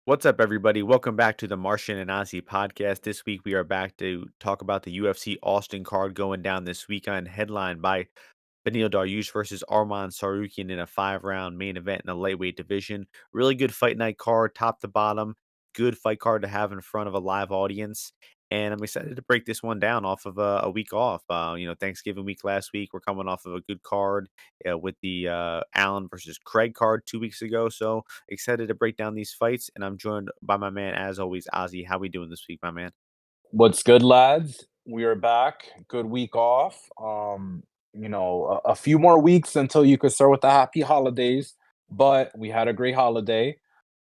What's up, everybody? Welcome back to the Martian and Ozzy podcast. This week, we are back to talk about the UFC Austin card going down this weekend, headlined by Beneil Dariush versus Arman Tsarukyan in a 5-round main event in the lightweight division. Really good fight night card, top to bottom. Good fight card to have in front of a live audience. And I'm excited to break this one down off of a week off. Thanksgiving week last week. We're coming off of a good card with the Allen versus Craig card 2 weeks ago. So excited to break down these fights. And I'm joined by my man, as always, Ozzy. How we doing this week, my man? What's good, lads? We are back. Good week off. A few more weeks until you could start with the happy holidays, but we had a great holiday.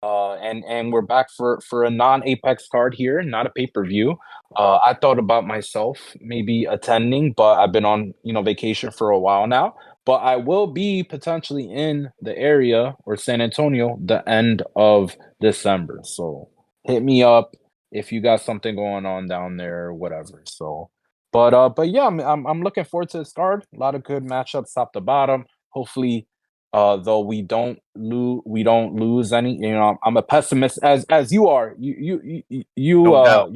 And we're back for a non-Apex card here, not a pay-per-view. I thought about myself maybe attending, but I've been on, vacation for a while now. But I will be potentially in the area or San Antonio the end of December. So hit me up if you got something going on down there or whatever. So, but yeah, I'm looking forward to this card. A lot of good matchups top to bottom. Hopefully, though we don't lose any. I'm a pessimist as you are. No doubt.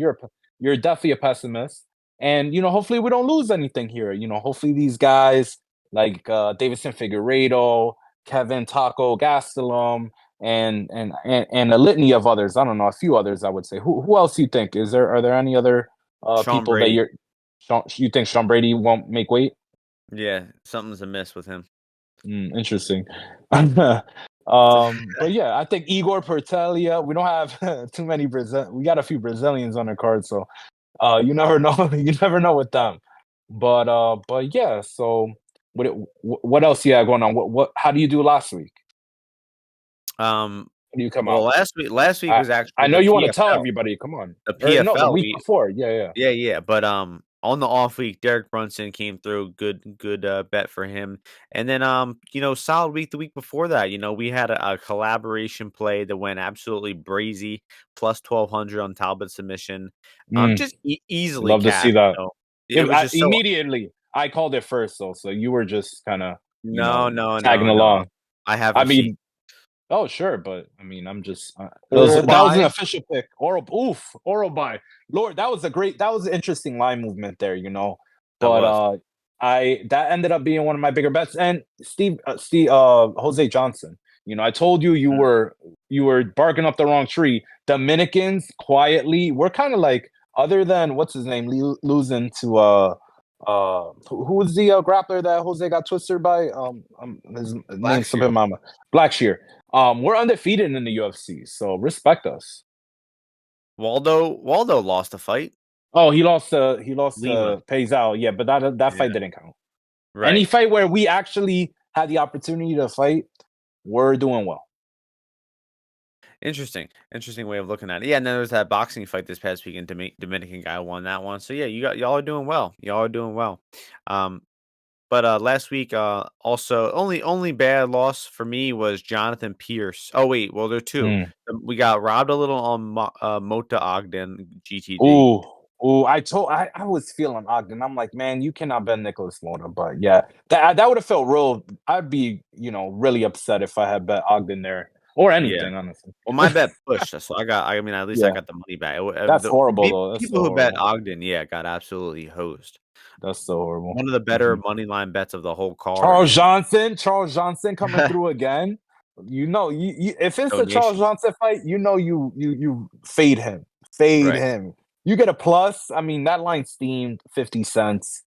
You're definitely a pessimist. And hopefully we don't lose anything here. Hopefully these guys like Davidson Figueiredo, Kevin Taco Gastelum, and a litany of others. I don't know, a few others. I would say. Who else do you think? Are there any other Sean people that Brady. you think Sean Brady won't make weight? Yeah, something's amiss with him. Interesting. But yeah, I think Igor Portelia. We don't have too many Brazil. We got a few Brazilians on the card, so you never know. You never know with them. But yeah. So what else you got going on? What? How do you do last week? Um, How do you come well, out? last week was I actually know the you want to tell PFL. everybody. Come on. The Or no, the PFL, week before. Yeah, yeah. yeah, but on the off week, Derek Brunson came through. Good bet for him. And then solid week the week before that. We had a collaboration play that went absolutely brazy, plus 1200 on Talbot submission. Mm, Just easily love to see cashed. that. It was just so. Immediately, I called it first, though. So you were just kind of, No, no, tagging no, no. along. I have I receipts. mean, oh, sure, but I mean, I'm just Oral that was an buy. official pick. Oral buy. Lord, that was an interesting line movement there, That But was. I that ended up being one of my bigger bets. And Jose Johnson. I told you Mm. you were barking up the wrong tree. Dominicans quietly, we're kind of like, other than what's his name losing to who was the grappler that Jose got twisted by? His name Blackshear. slipping my mind. Blackshear. We're undefeated in the UFC, so respect us. Waldo lost a fight. Oh, he lost Lima. Pays out, yeah, but that Yeah. fight didn't count. Any Right. fight where we actually had the opportunity to fight, we're doing well. Interesting way of looking at it. Yeah, and then there was that boxing fight this past weekend. Dominican guy won that one. So yeah, y'all are doing well. Y'all are doing well. Um, but last week, also only bad loss for me was Jonathan Pierce. Oh wait, well there are two. Mm. We got robbed a little on Mota Ogden GTD. Ooh, I was feeling Ogden. I'm like, man, you cannot bet Nicholas Mota. But yeah, that would have felt real. I'd be, really upset if I had bet Ogden there or Yeah. anything, honestly. Well, my bet pushed, so I got. I mean, at least I Yeah, got the money back. that's horrible though. That's so People who bet horrible. Ogden, yeah, got absolutely hosed. That's so horrible. One of the better Mhm. money line bets of the whole card. Charles Johnson coming through again. If it's a Charles Donations. Johnson fight, you fade him, fade Right. him. You get a plus. I mean, that line steamed 50 cents.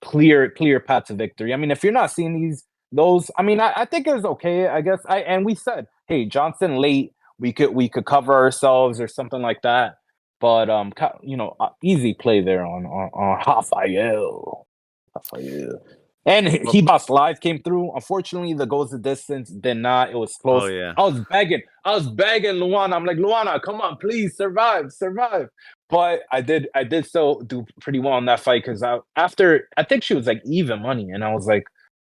Clear path to victory. I mean, if you're not seeing those, I mean, I think it was okay. I guess and we said, hey, Johnson late. We could cover ourselves or something like that. But easy play there on Rafael. And Well, he boss live came through. Unfortunately, the goes the distance did not. It was oh, close. yeah. I was begging Luana. I'm like, Luana, come on, please survive. But I did still do pretty well in that fight because I think she was like even money, and I was like,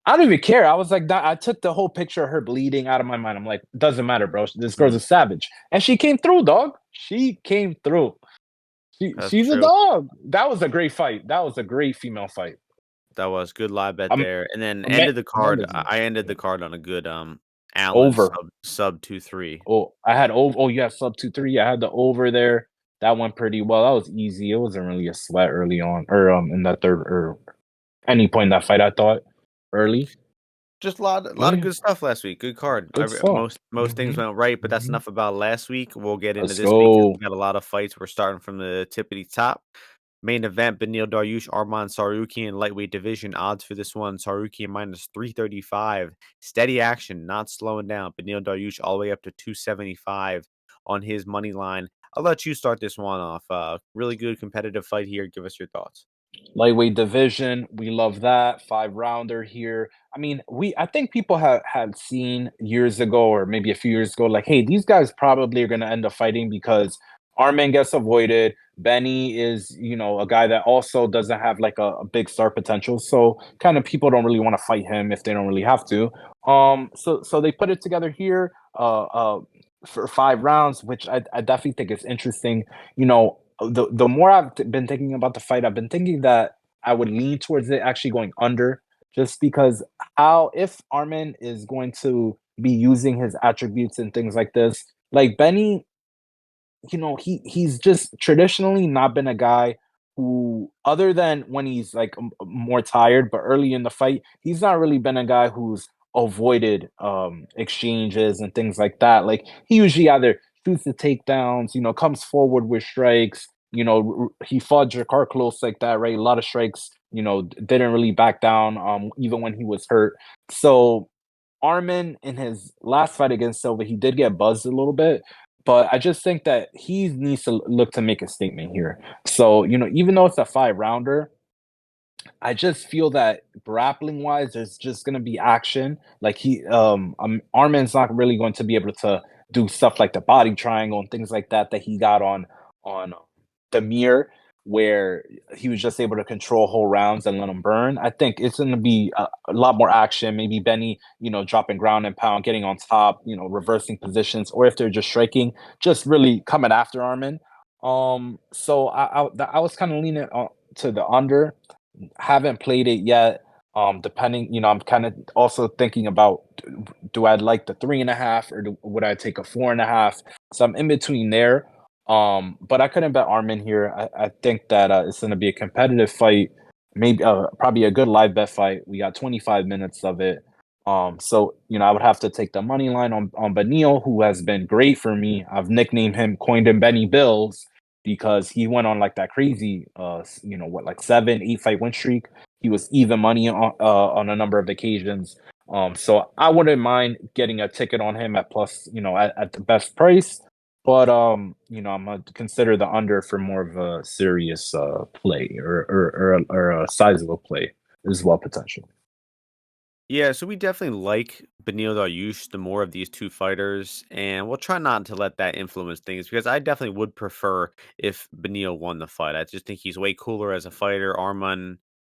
I don't even care. I was like, I took the whole picture of her bleeding out of my mind. I'm like, doesn't matter, bro. This girl's Mhm. a savage, and she came through, dog. She came through. That's She's a true. dog. That was a great fight. That was a great female fight. That was good live bet I'm there, and then Ama ended the card. Amanda's I ended yeah. the card on a good Allen Over. sub 2-3. Oh, I had over. Oh, yeah, sub 2-3. I had the over there. That went pretty well. That was easy. It wasn't really a sweat early on, or in that third, or any point in that fight. I thought early. Just a But lot of yeah, good stuff last week. Good card. good stuff. Most things Hmm. went right, but that's Hmm. enough about last week. We'll get into Let's this week because go. we got a lot of fights. We're starting from the tippity top. Main event: Beneil Dariush, Arman Tsarukyan, lightweight division. Odds for this one: Tsarukyan minus 335. Steady action, not slowing down. Beneil Dariush all the way up to 275 on his money line. I'll let you start this one off. Really good competitive fight here. Give us your thoughts. Lightweight division, we love that 5 rounder here. I mean, I think people have had seen years ago, or maybe a few years ago, like, hey, these guys probably are going to end up fighting because Arman gets avoided. Benny is, a guy that also doesn't have like a big star potential, so kind of people don't really want to fight him if they don't really have to. So they put it together here, for 5 rounds, which I definitely think is interesting. The more I've been thinking about the fight, I've been thinking that I would lean towards it actually going under, just because how if Armin is going to be using his attributes and things like this, like Benny, he's just traditionally not been a guy who, other than when he's like more tired, but early in the fight, he's not really been a guy who's avoided exchanges and things like that. Like he usually either shoots the takedowns, comes forward with strikes. He fought Jakar-Klose like that, right? A lot of strikes, didn't really back down, even when he was hurt. So Armin in his last fight against Silva, he did get buzzed a little bit, but I just think that he needs to look to make a statement here. So, even though it's a 5 rounder, I just feel that grappling wise, there's just gonna be action. Like Armin's not really going to be able to do stuff like the body triangle and things like that he got on the mirror, where he was just able to control whole rounds and let them burn. I think it's gonna be a lot more action. Maybe Benny, dropping ground and pound, getting on top, reversing positions, or if they're just striking, just really coming after Armin. So I was kind of leaning to the under. Haven't played it yet. Depending, I'm kind of also thinking about, do I like the 3.5, or would I take a 4.5? So I'm in between there. But I couldn't bet Armin here. I think that it's going to be a competitive fight, maybe probably a good live bet fight. We got 25 minutes of it. So I would have to take the money line on Beneil, who has been great for me. I've nicknamed him, coined him Benny Bills, because he went on like that crazy, like 7, 8 fight win streak. He was even money on a number of occasions. So I wouldn't mind getting a ticket on him at plus, at the best price. But I'm gonna consider the under for more of a serious play, or a sizable play as well, potential. Yeah, so we definitely like Beneil Dariush, the more of these two fighters, and we'll try not to let that influence things because I definitely would prefer if Beneil won the fight. I just think he's way cooler as a fighter. Arman,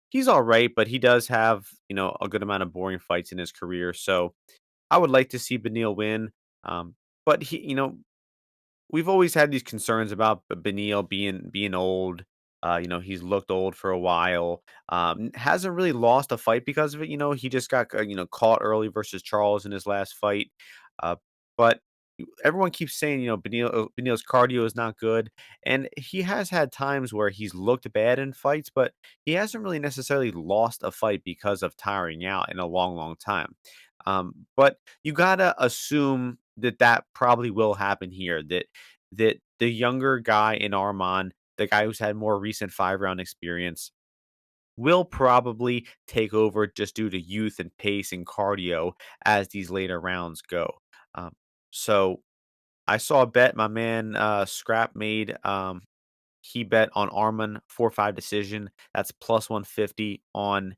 he's all right, but he does have, a good amount of boring fights in his career. So I would like to see Beneil win. But we've always had these concerns about Beneil being old. He's looked old for a while. Hasn't really lost a fight because of it. He just got caught early versus Charles in his last fight. Uh, but everyone keeps saying Beneil's cardio is not good, and he has had times where he's looked bad in fights, but he hasn't really necessarily lost a fight because of tiring out in a long, long time. But you gotta assume that that probably will happen here. That the younger guy in Arman, the guy who's had more recent 5 round experience, will probably take over just due to youth and pace and cardio as these later rounds go. Um, so I saw a bet my man Scrap made. He bet on Arman 4-5 decision. That's plus 150 on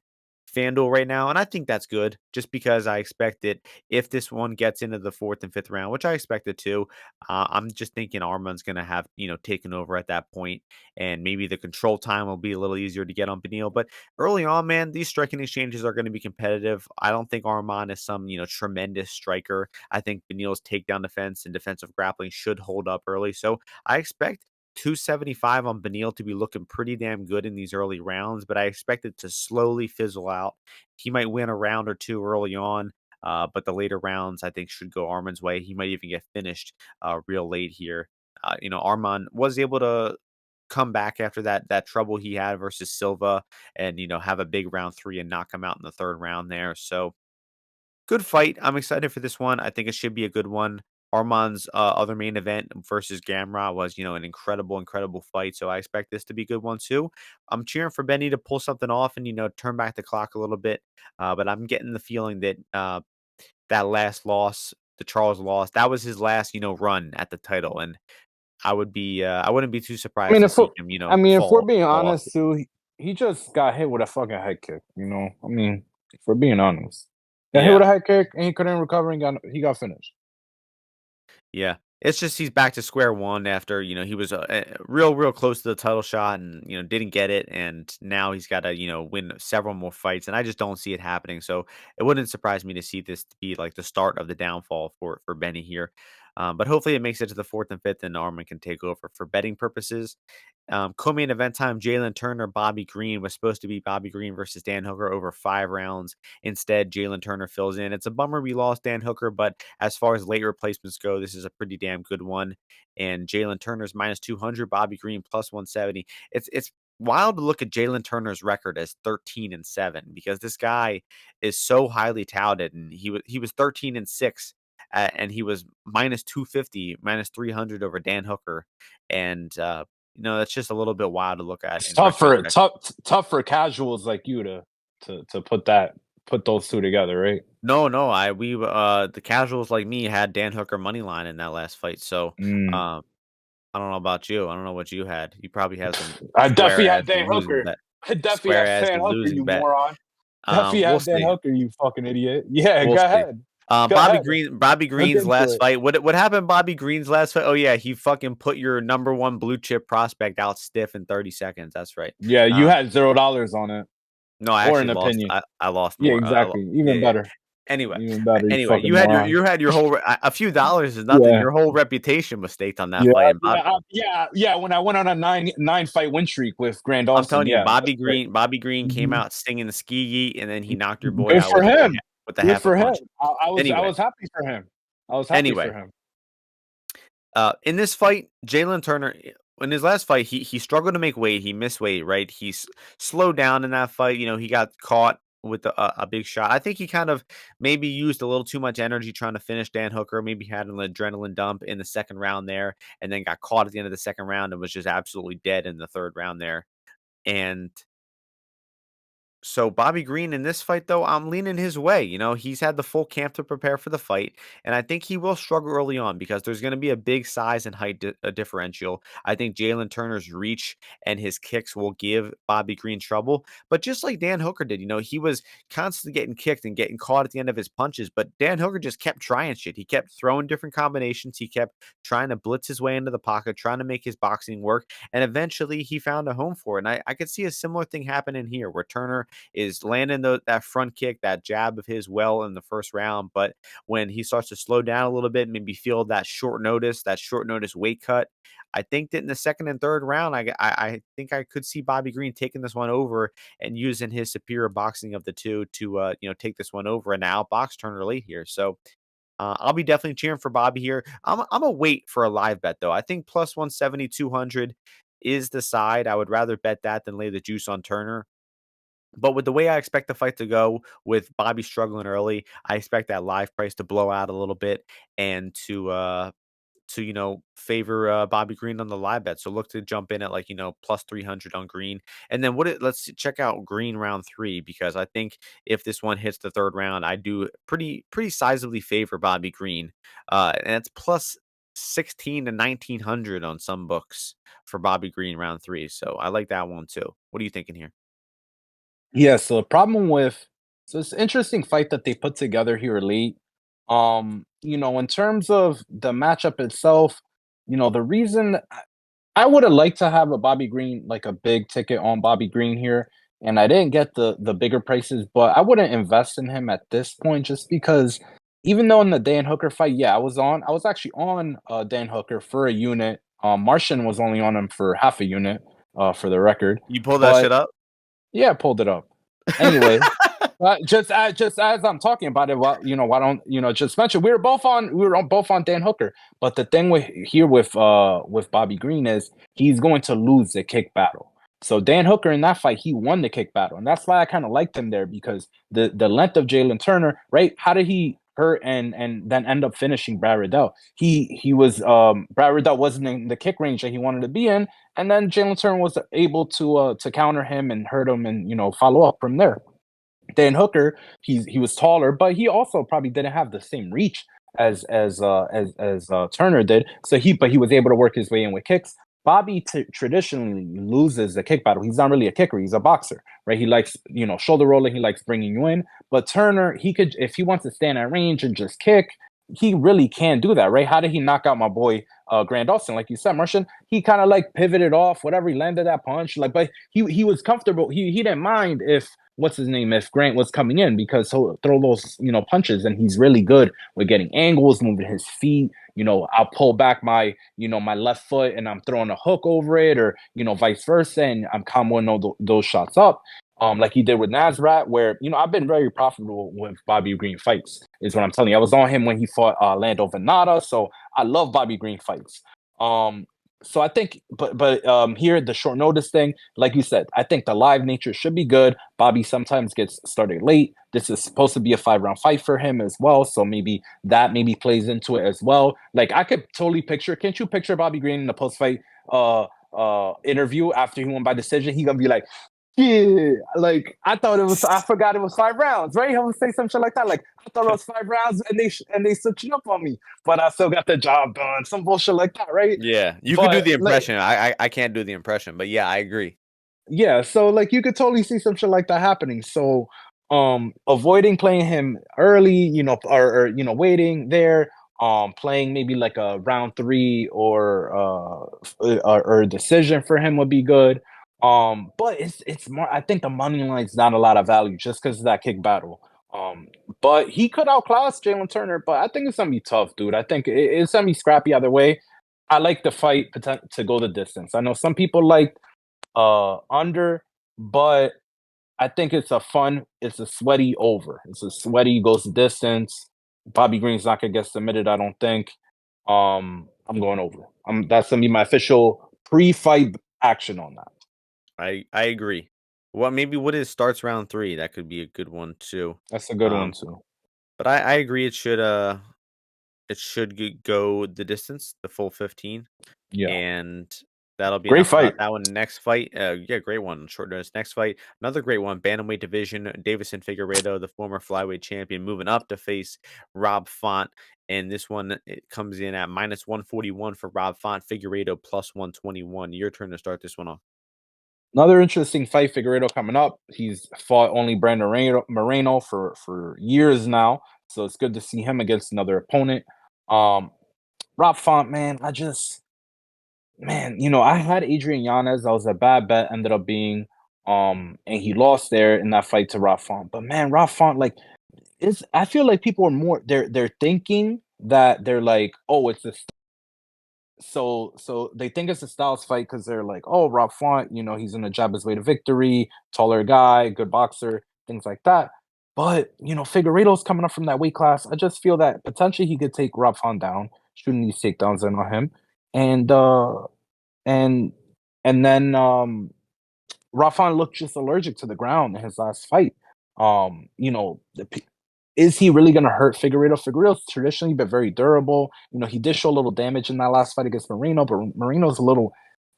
FanDuel right now. And I think that's good just because I expect it if this one gets into the fourth and fifth round, which I expect it to. I'm just thinking Arman's going to have, taken over at that point, and maybe the control time will be a little easier to get on Beneil. But early on, man, these striking exchanges are going to be competitive. I don't think Arman is some, tremendous striker. I think Beneil's takedown defense and defensive grappling should hold up early. So I expect 275 on Beneil to be looking pretty damn good in these early rounds, but I expect it to slowly fizzle out. He might win a round or two early on, But the later rounds, I think, should go Arman's way. He might even get finished real late here. Arman was able to come back after that trouble he had versus Silva, and have a big round three and knock him out in the third round there. So good fight. I'm excited for this one. I think it should be a good one. Arman's other main event versus Gamrot was, an incredible, incredible fight. So I expect this to be a good one too. I'm cheering for Benny to pull something off and, turn back the clock a little bit. But I'm getting the feeling that that last loss, the Charles loss, that was his last, run at the title. And I wouldn't be too I surprised mean, to if see we're, him, I mean, if we're fall being off. honest, too, he just got hit with a fucking head kick. I mean, if we're being honest, got hit with Yeah. a head kick and he couldn't recover and he got finished. Yeah. It's just he's back to square one after, he was real, real close to the title shot and, didn't get it. And now he's got to, win several more fights. And I just don't see it happening. So it wouldn't surprise me to see this be like the start of the downfall for Benny here. But hopefully it makes it to the fourth and fifth and Arman can take over for betting purposes. Co-main event time, Jalen Turner, Bobby Green was supposed to be Bobby Green versus Dan Hooker over 5 rounds. Instead, Jalen Turner fills in. It's a bummer we lost Dan Hooker, but as far as late replacements go, this is a pretty damn good one. And Jalen Turner's minus 200, Bobby Green plus 170. It's wild to look at Jalen Turner's record as 13-7 because this guy is so highly touted, and he was 13-6. And he was minus 250, minus 300 over Dan Hooker. And that's just a little bit wild to look at It's in retrospect. tough for casuals like you to put those two together, right? No, no, the casuals like me had Dan Hooker money line in that last fight. So, Mm. um, I don't know about you. I don't know what you had. You probably had some I definitely square ass had Dan losing Hooker. bet, I definitely square had ass Dan Hooker, losing you bet. moron. Definitely We'll had Dan see. Hooker, you fucking idiot. Yeah, We'll go see. ahead. Go Bobby ahead. Green, Bobby Look Green's into last it. fight. What happened? Bobby Green's last fight. Oh yeah, he fucking put your number one blue chip prospect out stiff in 30 seconds. That's right. Yeah, you Um, had $0 on it, no, I or actually an lost. opinion. I lost Yeah, more. exactly. Yeah, Even yeah. better. Anyway, Even better, you anyway, fucking you moron. had your whole a few dollars is nothing. Yeah. Your whole reputation was staked on that Yeah, fight, and yeah. When I went on a nine fight win streak with Grand I'm Dawson, telling you, yeah, that's right. Bobby Green came Mhm. out stinging the ski yeet, and then he knocked your boy Good out for him. with a Good half a for him. punch. I Anyway, was happy for him. I was happy for anyway, him. in this fight, Jalen Turner, in his last fight, he struggled to make weight. He missed weight, right? He's slowed down in that fight. He got caught with a big shot. I think he kind of maybe used a little too much energy trying to finish Dan Hooker. Maybe had an adrenaline dump in the second round there, and then got caught at the end of the second round and was just absolutely dead in the third round there. And so Bobby Green in this fight, though, I'm leaning his way. He's had the full camp to prepare for the fight, and I think he will struggle early on because there's going to be a big size and height differential. I think Jalen Turner's reach and his kicks will give Bobby Green trouble. But just like Dan Hooker did, he was constantly getting kicked and getting caught at the end of his punches. But Dan Hooker just kept trying shit. He kept throwing different combinations. He kept trying to blitz his way into the pocket, trying to make his boxing work, and eventually he found a home for it. And I could see a similar thing happening here where Turner is landing that front kick, that jab of his well in the first round. But when he starts to slow down a little bit, maybe feel that short notice weight cut, I think that in the second and third round, I think I could see Bobby Green taking this one over and using his superior boxing of the two to take this one over and outbox Turner late here. So I'll be definitely cheering for Bobby here. I'm a wait for a live bet though. I think plus 170, 200 is the side. I would rather bet that than lay the juice on Turner. But with the way I expect the fight to go, with Bobby struggling early, I expect that live price to blow out a little bit and to favor Bobby Green on the live bet. So look to jump in at like plus 300 on Green, and then let's check out Green round three because I think if this one hits the third round, I do pretty sizably favor Bobby Green, and it's plus 16 to 1900 on some books for Bobby Green round three. So I like that one too. What are you thinking here? Yeah, so the problem with so it's an interesting fight that they put together here late. In terms of the matchup itself, the reason I would have liked to have a Bobby Green, like a big ticket on Bobby Green here, and I didn't get the bigger prices, but I wouldn't invest in him at this point just because even though in the Dan Hooker fight, yeah, I was actually on Dan Hooker for a unit. Martian was only on him for half a unit, for the record. You pull that But shit up? yeah, I pulled it up. Anyway, Just as I'm talking about it, why don't just mention both on Dan Hooker. But the thing with Bobby Green is he's going to lose the kick battle. So Dan Hooker in that fight, he won the kick battle, and that's why I kind of liked him there because the length of Jalen Turner, right? How did he hurt and then end up finishing Brad Riddell? He was Brad Riddell wasn't in the kick range that he wanted to be in, and then Jalen Turner was able to counter him and hurt him and follow up from there. Dan Hooker, he was taller, but he also probably didn't have the same reach as Turner did. So he was able to work his way in with kicks. Bobby traditionally loses the kick battle. He's not really a kicker; he's a boxer, right? He likes shoulder rolling. He likes bringing you in. But Turner, he could if he wants to stand at range and just kick, he really can do that, right? How did he knock out my boy Grant Dawson? Like you said, Martian, he kind of like pivoted off, whatever. He landed that punch, like, but he was comfortable. He didn't mind if what's his name if Grant was coming in because he'll throw those punches, and he's really good with getting angles, moving his feet. I'll pull back my left foot and I'm throwing a hook over it, or vice versa, and I'm comboing those shots up. Like he did with Nasrat, where I've been very profitable with Bobby Green fights. Is what I'm telling you. I was on him when he fought Lando Venata, so I love Bobby Green fights. So I think, but here the short notice thing, like you said, I think the live nature should be good. Bobby sometimes gets started late. This is supposed to be a 5-round fight for him as well, so maybe that plays into it as well. Like I could totally picture. Can't you picture Bobby Green in the post fight interview after he won by decision? He gonna be like, yeah, like I forgot it was 5 rounds, right? He would say some shit like that. Like I thought it was 5 rounds, and they switched up on me, but I still got the job done. Some bullshit like that, right? Yeah, you could do But the like, impression. I can't do the impression, but yeah, I agree. yeah, so like you could totally see some shit like that happening. So, avoiding playing him early, or waiting there, playing maybe like a round three or a decision for him would be good. But it's more. I think the money line's not a lot of value just because of that kick battle. Um, but he could outclass Jalen Turner. But I think it's gonna be tough, dude. I think it's gonna be scrappy either way. I like the fight to go the distance. I know some people like under, but I think it's a sweaty over. It's a sweaty goes the distance. Bobby Green's not gonna get submitted, I don't think. I'm going over. That's gonna be my official pre-fight action on that. I agree. Well, maybe what is starts round 3? That could be a good one too. That's a good one Um, too. but I agree it should go the distance, the full 15. Yeah. And that'll be Great enough fight. about that one. Next fight, yeah, great one. Short notice. Next fight, another great one. Bantamweight division. Davison Figueiredo, the former flyweight champion, moving up to face Rob Font. And this one it comes in at -141 for Rob Font. Figueiredo +121. Your turn to start this one off. Another interesting fight, Figueredo coming up. He's fought only Brandon Moreno for years now, so it's good to see him against another opponent. Um, Rob Font, man, I had Adrian Yanez. That was a bad bet. Ended up being, and he lost there in that fight to Rob Font. But man, Rob Font, like, I feel like people are more. They're thinking that they're like, oh, it's a so they think it's a Styles fight because they're like, oh, Rob Font, he's gonna jab his way to victory, taller guy, good boxer, things like that. But Figueredo's coming up from that weight class. I just feel that potentially he could take Rob Font down, shooting these takedowns in on him, and and and then Rafa looked just allergic to the ground in his last fight. Is he really going to hurt Figueredo? Figueredo's traditionally been very durable. He did show a little damage in that last fight against Marino, but Marino's a little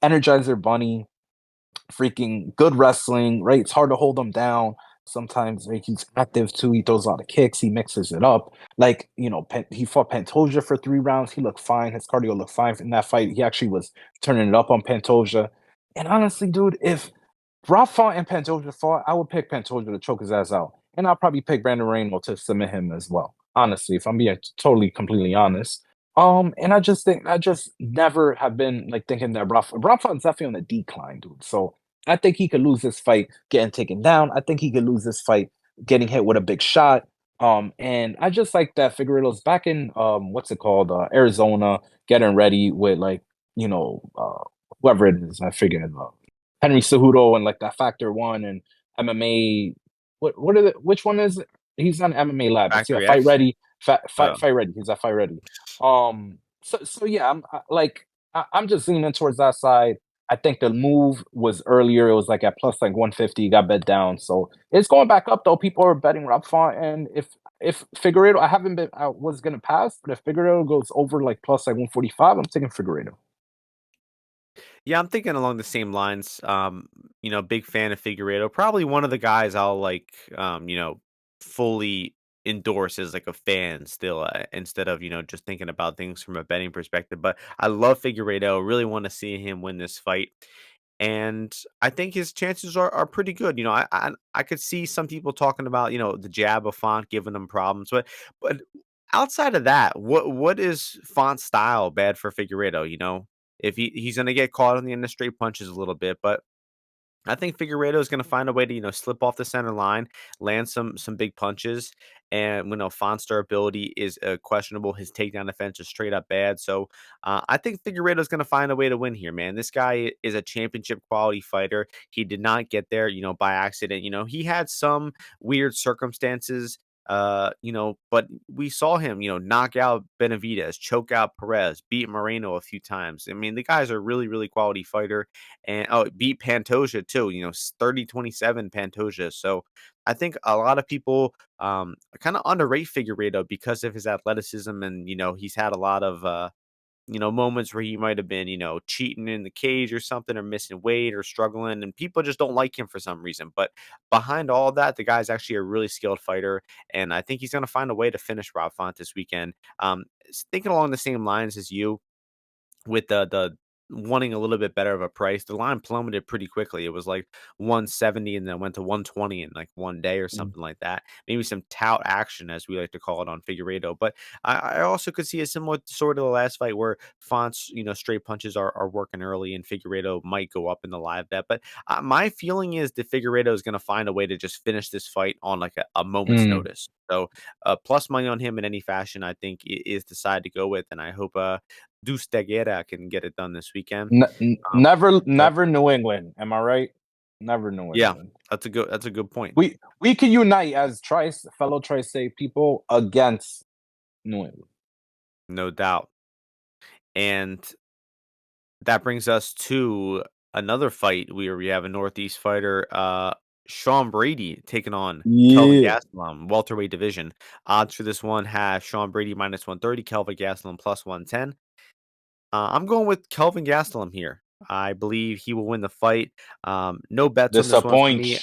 energizer bunny, freaking good wrestling, right? It's hard to hold him down. Sometimes right, he's active too. He throws a lot of kicks. He mixes it up. Like, he fought Pantoja for 3 rounds. He looked fine. His cardio looked fine in that fight. He actually was turning it up on Pantoja. And honestly, dude, if Rob Font and Pantoja fought, I would pick Pantoja to choke his ass out. And I'll probably pick Brandon Moreno to submit him as well. Honestly, if I'm being totally, completely honest. And I just think I just never have been like thinking that Rob Font's definitely on a decline, dude. So I think he could lose this fight getting taken down. I think he could lose this fight getting hit with a big shot. And I just like that Figueredo's back in what's it called? Arizona, getting ready with like, whoever it is, I figured Henry Cejudo and like that Factor One and MMA what are the which one is it? He's on MMA Labs. Yeah, Factory Fight X. Ready. Oh, Fight Ready. He's at Fight Ready. So yeah, I'm just leaning towards that side. I think the move was earlier. It was like at plus like 150, got bet down. So it's going back up though. People are betting Rob Font, and if Figueredo, I haven't been, I was gonna pass, but if Figueredo goes over like plus like 145, I'm taking Figueredo. yeah, I'm thinking along the same lines. Big fan of Figueredo. Probably one of the guys I'll like, fully endorse as like a fan still, instead of just thinking about things from a betting perspective. But I love Figueredo. Really want to see him win this fight, and I think his chances are pretty good. I could see some people talking about the jab of Font giving him problems, but outside of that, what is Font's style bad for Figueredo? If he's gonna get caught on the end of straight punches a little bit, but I think Figueredo is going to find a way to, slip off the center line, land some big punches, and Font's durability is questionable. His takedown defense is straight up bad. So I think Figueredo is going to find a way to win here, man. This guy is a championship quality fighter. He did not get there, by accident. He had some weird circumstances. But we saw him, knock out Benavidez, choke out Perez, beat Moreno a few times. I mean, the guy's a really, really quality fighter and it beat Pantoja too, 30-27 Pantoja. So I think a lot of people kind of underrate Figueredo because of his athleticism and he's had a lot of moments where he might have been, cheating in the cage or something or missing weight or struggling and people just don't like him for some reason. But behind all of that, the guy's actually a really skilled fighter and I think he's going to find a way to finish Rob Font this weekend. Thinking along the same lines as you with the wanting a little bit better of a price, the line plummeted pretty quickly. It was like 170 and then went to 120 in like one day or Mm. something like that. Maybe some tout action, as we like to call it on Figueredo. But I also could see a similar sort of the last fight where Font's, straight punches are working early and Figueredo might go up in the live bet. But my feeling is that Figueredo is going to find a way to just finish this fight on like a moment's Mm. notice. So plus money on him in any fashion, I think is the side to go with. And I hope Deuce Daguerre can get it done this weekend. Um, but Never New England. Am I right? Never New yeah, England. that's a good point. We can unite as fellow Tri-State people against New England. No doubt. And that brings us to another fight where we have a Northeast fighter, Sean Brady taking on Kelvin Yeah. Gastelum, welterweight division. Odds for this one have Sean Brady minus 130, Kelvin Gastelum plus 110. I'm going with Kelvin Gastelum here. I believe he will win the fight. No bets on this one for Disappoint. me.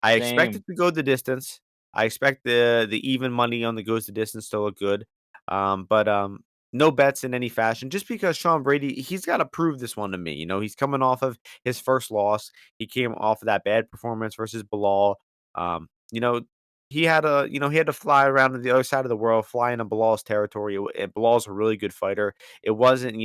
I expect Same. it to go the distance. I expect the even money on the goes the distance to look good. But no bets in any fashion. Just because Sean Brady, he's got to prove this one to me. He's coming off of his first loss. He came off of that bad performance versus Bilal. Um, you know, he had to fly around to the other side of the world, fly into Bilal's territory. And Bilal's a really good fighter. It wasn't,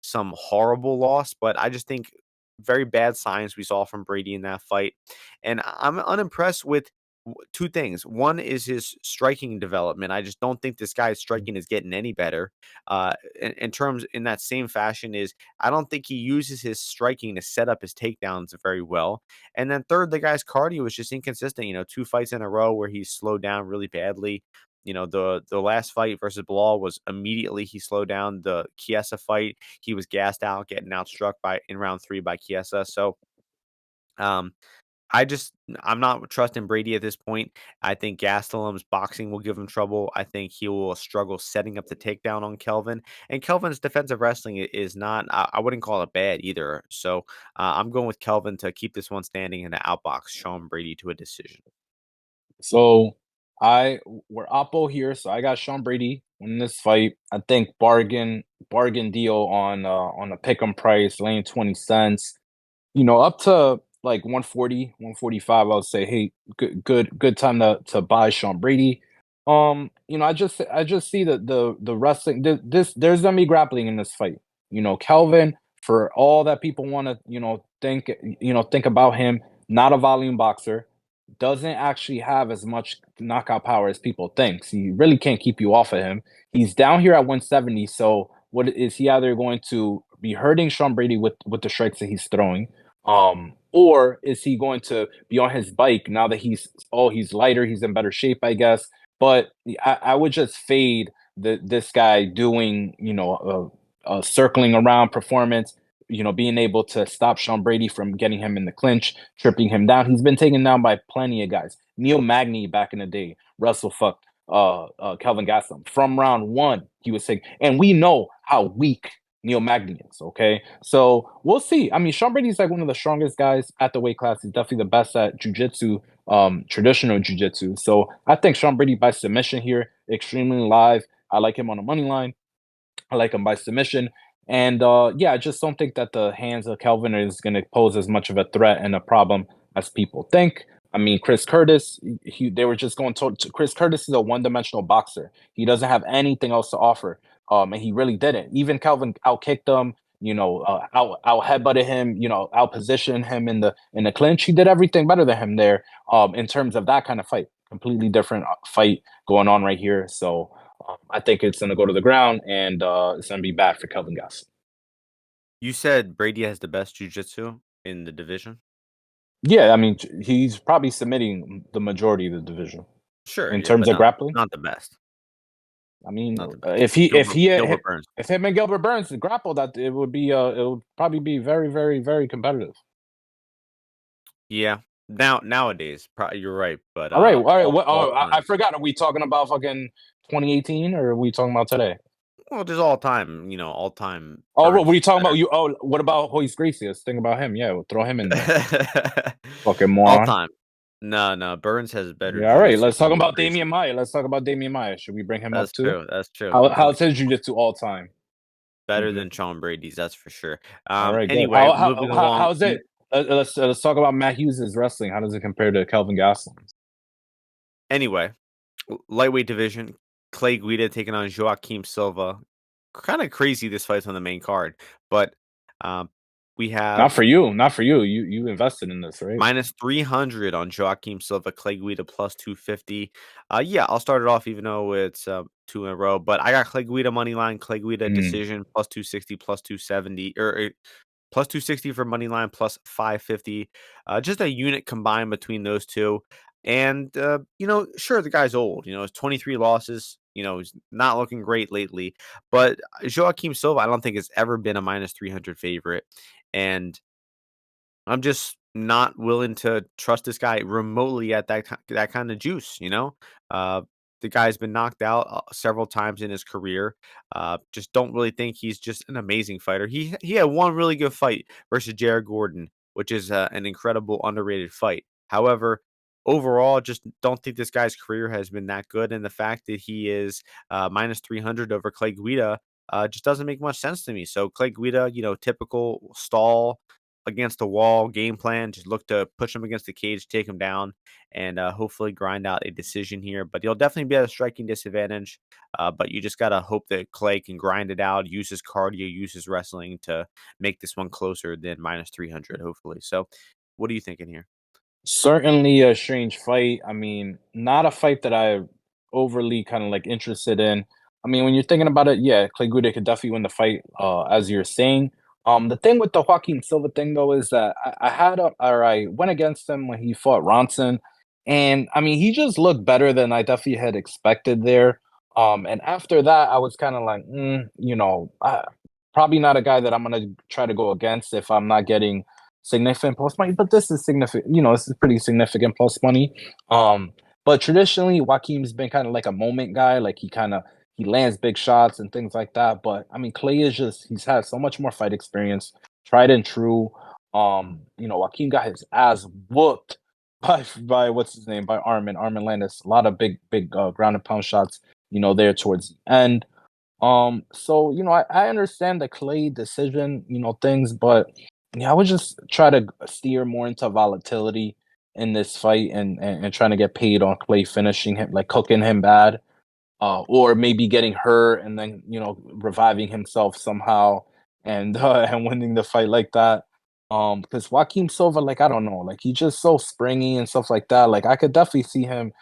some horrible loss, but I just think very bad signs we saw from Brady in that fight. And I'm unimpressed with two things. One is his striking development. I just don't think this guy's striking is getting any better. In terms in that same fashion is I don't think he uses his striking to set up his takedowns very well. And then third, the guy's cardio is just inconsistent. Two fights in a row where he's slowed down really badly. The last fight versus Bilal was immediately he slowed down. The Chiesa fight, he was gassed out, getting outstruck in round 3 by Chiesa. So um I'm not trusting Brady at this point. I think Gastelum's boxing will give him trouble. I think he will struggle setting up the takedown on Kelvin. And Kelvin's defensive wrestling is not, I wouldn't call it bad either. So I'm going with Kelvin to keep this one standing and to outbox Sean Brady to a decision. So we're oppo here. So I got Sean Brady in this fight. I think bargain deal on a pick'em price, laying 20 cents. Up to like 140, 145, I would say, hey, good time to buy Sean Brady. I just see the wrestling. There's gonna be grappling in this fight. Kelvin, for all that people want to, think about him, not a volume boxer, doesn't actually have as much knockout power as people think. So you really can't keep you off of him. He's down here at 170. So what is he either going to be hurting Sean Brady with the strikes that he's throwing? or is he going to be on his bike now that he's lighter, he's in better shape, I guess. But I would just fade this guy doing, a circling around performance, being able to stop Sean Brady from getting him in the clinch, tripping him down. He's been taken down by plenty of guys. Neil Magny back in the day, Russell fucked Kelvin Gastelum. From round one, he was sick. And we know how weak Neil Magny is, okay? So we'll see. I mean, Sean Brady's like one of the strongest guys at the weight class. He's definitely the best at jiu-jitsu, traditional jiu-jitsu. So I think Sean Brady by submission here, extremely live. I like him on the money line. I like him by submission. And yeah, I just don't think that the hands of Kelvin is going to pose as much of a threat and a problem as people think. I mean, Chris Curtis, they were just going to Chris Curtis is a one-dimensional boxer. He doesn't have anything else to offer. And he really didn't. Even Kelvin outkicked him, out headbutted him, out positioned him in the clinch. He did everything better than him there. In terms of that kind of fight, completely different fight going on right here. So I think it's going to go to the ground, and it's going to be bad for Kelvin Gastelum. You said Brady has the best jiu-jitsu in the division? Yeah, I mean, he's probably submitting the majority of the division Sure, in yeah, terms but of not grappling. not the best. I mean, Not the best. if Gilbert Burns. him and Gilbert Burns grapple, that it would probably be very, very, very competitive. Yeah. Nowadays, you're right, but, All right. What? all Oh, I time. forgot. Are we talking about fucking 2018, or are we talking about today? Well, just all time, all time Oh, what Burns are you is talking about? better. What about Hoist Gracie? Let's think about him. Yeah, we'll throw him in there. Fucking All moron. time. No, Burns has better Yeah, all right. jiu-jitsu Let's talk than about Gracie. Damian Maya. Let's talk about Damian Maya. Should we bring him up That's too? true, that's true. Good How's point. his jiu-jitsu all time? Better Mhm. than Sean Brady's, that's for sure. All right, good. Anyway, moving along, How's it? Let's talk about Matt Hughes' wrestling. How does it compare to Kelvin Gastelum's? anyway, lightweight division, Clay Guida taking on Joaquim Silva. Kinda crazy this fight's on the main card, but, um, we Not have for you. Not for you. You invested in this, right? -300 on Joaquim Silva, Clay Guida +250. Yeah, I'll start it off even though it's, 2 in a row, but I got Clay Guida money line, Clay Guida Mm. decision +260, +270, +260 for money line, +550. Just a unit combined between those 2. And, sure, the guy's old, it's 23 losses, he's not looking great lately, but Joaquim Silva, I don't think has ever been a -300 favorite. And I'm just not willing to trust this guy remotely at that kind of juice, Uh, the guy's been knocked out several times in his career. Just don't really think he's just an amazing fighter. He had one really good fight versus Jared Gordon, which is an incredible underrated fight. However, overall, just don't think this guy's career has been that good, and the fact that he is -300 over Clay Guida just doesn't make much sense to me. So Clay Guida, typical stall against the wall game plan. Just look to push him against the cage, take him down, and hopefully grind out a decision here. But he'll definitely be at a striking disadvantage. But you just gotta hope that Clay can grind it out, use his cardio, use his wrestling to make this one closer than -300. Hopefully. So, what are you thinking here? Certainly a strange fight. I mean, not a fight that I overly kind of like interested in. I mean, when you're thinking about it, yeah, Clay Guida could definitely win the fight, as you're saying. The thing with the Joaquin Silva thing though is that I went against him when he fought Ronson, and I mean he just looked better than I definitely had expected there. And after that, I was kind of like, probably not a guy that I'm gonna try to go against if I'm not getting significant plus money, but this is significant. This is pretty significant plus money. But traditionally, Joaquim's been kind of like a moment guy. Like he lands big shots and things like that. But I mean, Clay is he's had so much more fight experience, tried and true. Joaquim got his ass whooped by what's his name, by Arman Landis. A lot of big ground and pound shots. There towards the end. So I understand the Clay decision, things, but yeah, I would just try to steer more into volatility in this fight and trying to get paid on Clay finishing him, like cooking him bad, or maybe getting hurt and then reviving himself somehow and and winning the fight like that. Because Joaquim Silva, like I don't know, like he's just so springy and stuff like that. Like I could definitely see him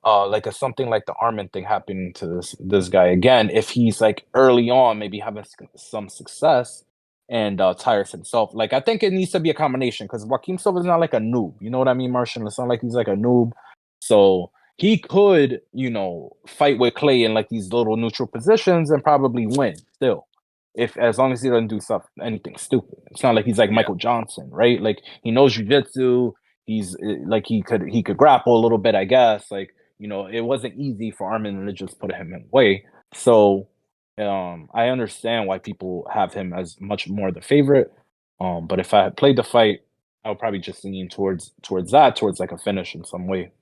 like a something like the Arman thing happening to this guy again if he's like early on maybe having some success. and Tyrus himself. Like I think it needs to be a combination because Joaquin Silva's not like a noob. You know what I mean, Martian? It's not like he's like a noob. So he could, fight with Clay in like these little neutral positions and probably win still. If as long as he doesn't do stuff anything stupid. It's not like he's like Yeah. Michael Johnson, right? Like he knows jujitsu. He's like he could grapple a little bit, I guess. Like, it wasn't easy for Arman to just put him in way. So I understand why people have him as much more the favorite. But if I had played the fight, I would probably just lean towards like a finish in some way.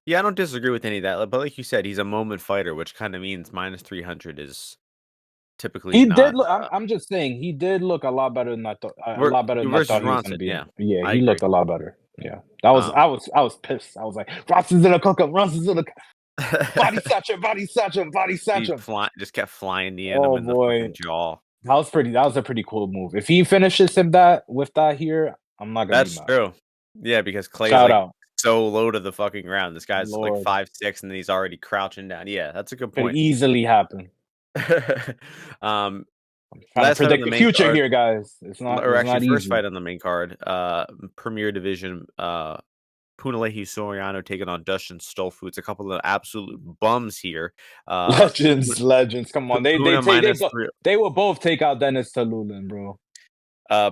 Yeah, I don't disagree with any of that, but like you said, he's a moment fighter, which kinda means -300 is typically He did not, look. I'm just saying he did look a lot better than I thought. A ver lot better than I versus thought he was gonna Ronson, be. yeah. Yeah, I he agree. looked a lot better. Yeah, that was. Um I was pissed. I was like, Ronson's gonna cook him. Ronson's gonna body satchel, body satchel, body He satchel. just kept flying into him Oh in the boy, fucking jaw. that was pretty. That was a pretty cool move. If he finishes him that with that here, I'm not gonna be That's mad. true. Yeah, because Clay is, Shout like, out, so low to the fucking ground. This guy's, like, Lord. 5'6", and then he's already crouching down. Yeah, that's a good Could point. easily happen. Um, I'm trying to last fight on predict the the main future card here, guys. It's not. or It's actually not first easy. fight on the main card, Premier Division, Punahele Soriano taking on Dustin-Stolzfus, a couple of absolute bums here. Puna Legends. Come on, Puna minus 3 they will both take out Dennis Talulin, bro.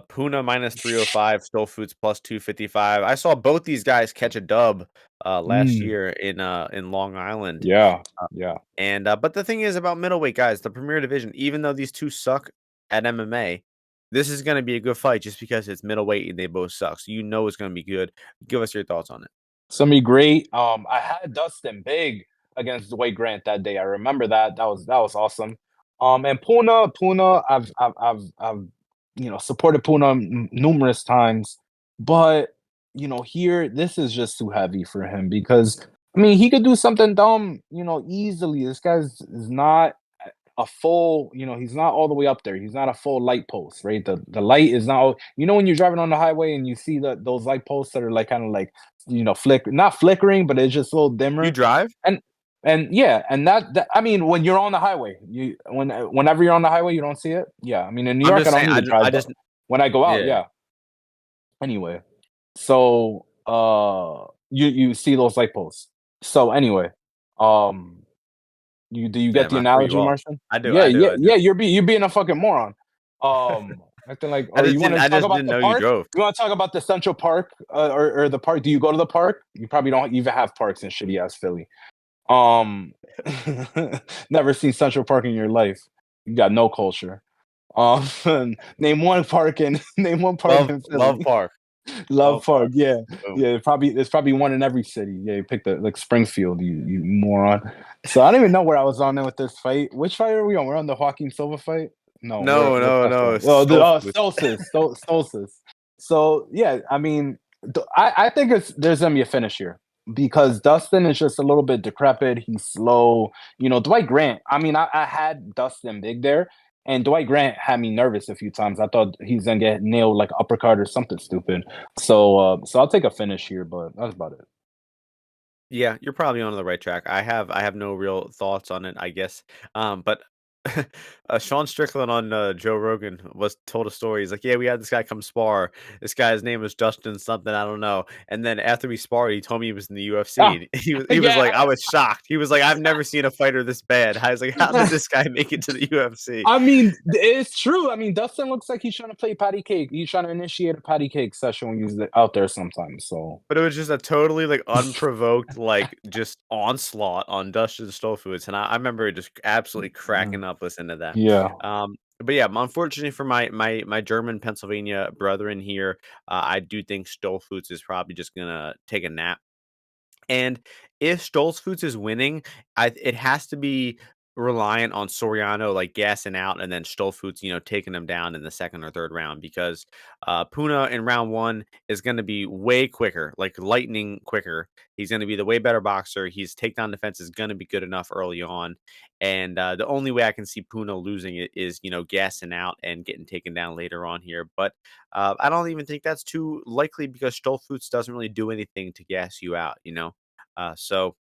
Puna -305, Stolfoots +255. I saw both these guys catch a dub, last Mm, year in Long Island, yeah, uh, yeah. but the thing is about middleweight guys, the Premier Division, even though these 2 suck at MMA, this is gonna be a good fight just because it's middleweight and they both suck, so you know it's gonna be good. Give us your thoughts on it. It's gonna be great. I had Dustin big against Dwight Grant that day. I remember that. That was awesome. And Puna, I've supported Puna numerous times, but here this is just too heavy for him because I mean he could do something dumb, easily. This guy's is not a full, he's not all the way up there. He's not a full light post, right? The light is not, when you're driving on the highway and you see those light posts that are like kind of like, not flickering, but it's just a little You dimmer. drive? And yeah, and that I mean, when you're on the highway, whenever you're on the highway, you don't see it. Yeah, I mean, in New I'm York, I just don't saying, need to I drive, but just when I go out, yeah. yeah. Anyway, so you see those light posts. So anyway, um, do you get Damn, the I threw you analogy, off. Martian? I do, Yeah, I do, yeah, I do. yeah. You're being a fucking moron. Acting like, or you want to I talk just about didn't the know you park? drove. You want to talk about the Central Park, or the park? Do you go to the park? You probably don't even have parks in shitty ass Philly. Um, never seen Central Park in your life. You got no culture. Um, name one park in name one park in Love Philly. Park. Love Love Park, Park. yeah, Boom. yeah. Probably there's probably one in every city. Yeah, you picked like Springfield, you moron. So I don't even know where I was on there with this fight. Which fight are we on? We're on the Joaquin Silva fight. No, No, we're no, past no, that. it's Oh, the Stolfus. Stolzfus. So yeah, I mean, I think there's gonna be a finish here because Dustin is just a little bit decrepit. He's slow. Dwight Grant. I mean, I had Dustin big there, and Dwight Grant had me nervous a few times. I thought he's gonna get nailed like uppercut or something stupid. So I'll take a finish here, but that's about it. Yeah, you're probably on the right track. I have no real thoughts on it, I guess. But Sean Strickland on Joe Rogan was told a story. He's like, "Yeah, we had this guy come spar. This guy's name was Dustin something, I don't know." And then after we sparred, he told me he was in the UFC. Ah, And he was yeah. like, I was shocked. He was like, "I've never seen a fighter this bad." I was like, "How did this guy make it to the UFC?" I mean, it's true. I mean, Dustin looks like he's trying to play patty cake. He's trying to initiate a patty cake session when he's out there sometimes. So But it was just a totally, like, unprovoked, like, just onslaught on Dustin Stolfowitz, and I remember just absolutely mm, cracking up listening to that. yeah. But yeah, unfortunately for my German Pennsylvania brethren here, I do think Stolfowitz is probably just gonna take a nap. And if Stoltzfus is winning, it has to be reliant on Soriano like gassing out and then Stoltzfus, taking him down in the second or third round because Puna in round one is going to be way quicker, like lightning quicker. He's going to be the way better boxer. His takedown defense is going to be good enough early on. And the only way I can see Puna losing it is, gassing out and getting taken down later on here. But I don't even think that's too likely because Stoltzfus doesn't really do anything to gas you out. So,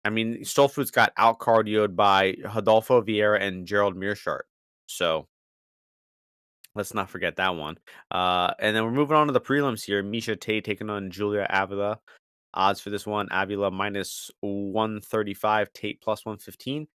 I mean, Stolfus got out cardioed by Rodolfo Vieira and Gerald Mearshart. So, Let's not forget that one. And then we're moving on to the prelims here. Misha Tate taking on Julia Avila. Odds for this one, Avila -135, Tate +115.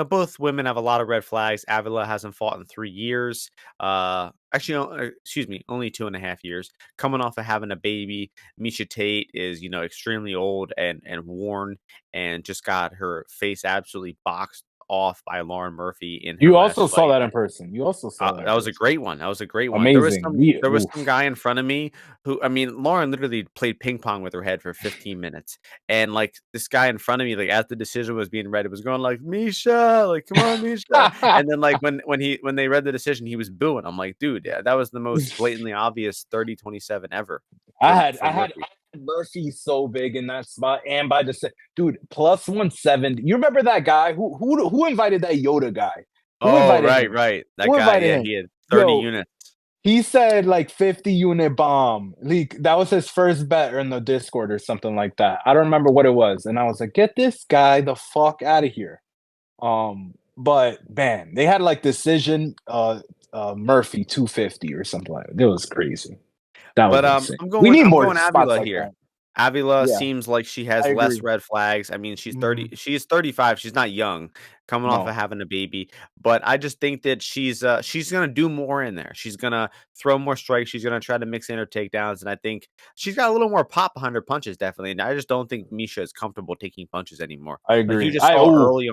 Both women have a lot of red flags. Avila hasn't fought in 3 years. Actually, excuse me, only 2.5 years. Coming off of having a baby, Misha Tate is, extremely old and worn, and just got her face absolutely boxed off by Lauren Murphy in her You last also saw fight. that in person. You also saw that in That was a person. great one. That was a great one. There was Amazing. some there was some guy in front of me who, I mean, Lauren literally played ping pong with her head for 15 minutes. And like this guy in front of me, like as the decision was being read, it was going like, Misha, like, come on, Misha. And then like when they read the decision, he was booing. I'm like, dude, yeah, that was the most blatantly obvious 30-27 ever I for had for I had Murphy. Murphy so big in that spot, and by the dude +170. You remember that guy who invited that Yoda guy? Who Oh, invited right, him? right. That Who guy, invited yeah, him? he had 30 Yo, units. he said like 50 unit bomb. Like that was his first bet in the Discord or something like that. I don't remember what it was, and I was like, get this guy the fuck out of here. But man, they had like decision Murphy 250 or something like that. It was crazy. That But, was insane. I'm We going need I'm more going spots Avila like here. that. Avila Yeah, seems like she I has less agree. red flags. I mean, Mhm. she is 35, she's not young, coming off of No, having a baby, but I just think that she's gonna do more in there. She's gonna throw more strikes, she's gonna try to mix in her takedowns, and I think she's got a little more pop behind her punches, definitely, and I just don't think Misha is comfortable taking punches anymore. I Like, you agree. just saw Good early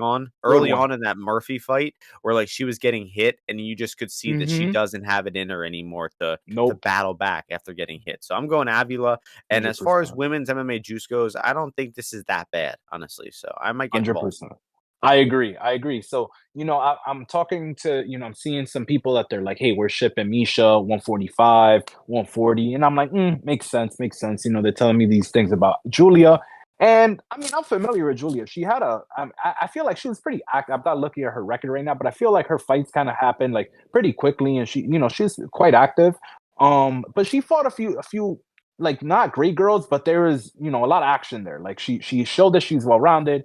one. on in that Murphy fight where, like, she was getting hit, and you just could see that she Mhm. doesn't have it in her anymore to Nope. battle back after getting hit. So I'm going Avila. And as far as 100%. women's MMA juice goes, I don't think this is that bad, honestly. So I might get involved. 100%. I agree. I agree. So, I'm talking to, I'm seeing some people that they're like, hey, we're shipping Misha 145, 140. And I'm like, makes sense, makes sense. They're telling me these things about Julia. And I mean, I'm familiar with Julia. She had I feel like she was pretty active. I'm not looking at her record right now, but I feel like her fights kind of happened like pretty quickly. And she's quite active. But she fought a few, like not great girls, but there is, a lot of action there. Like she showed that she's well rounded.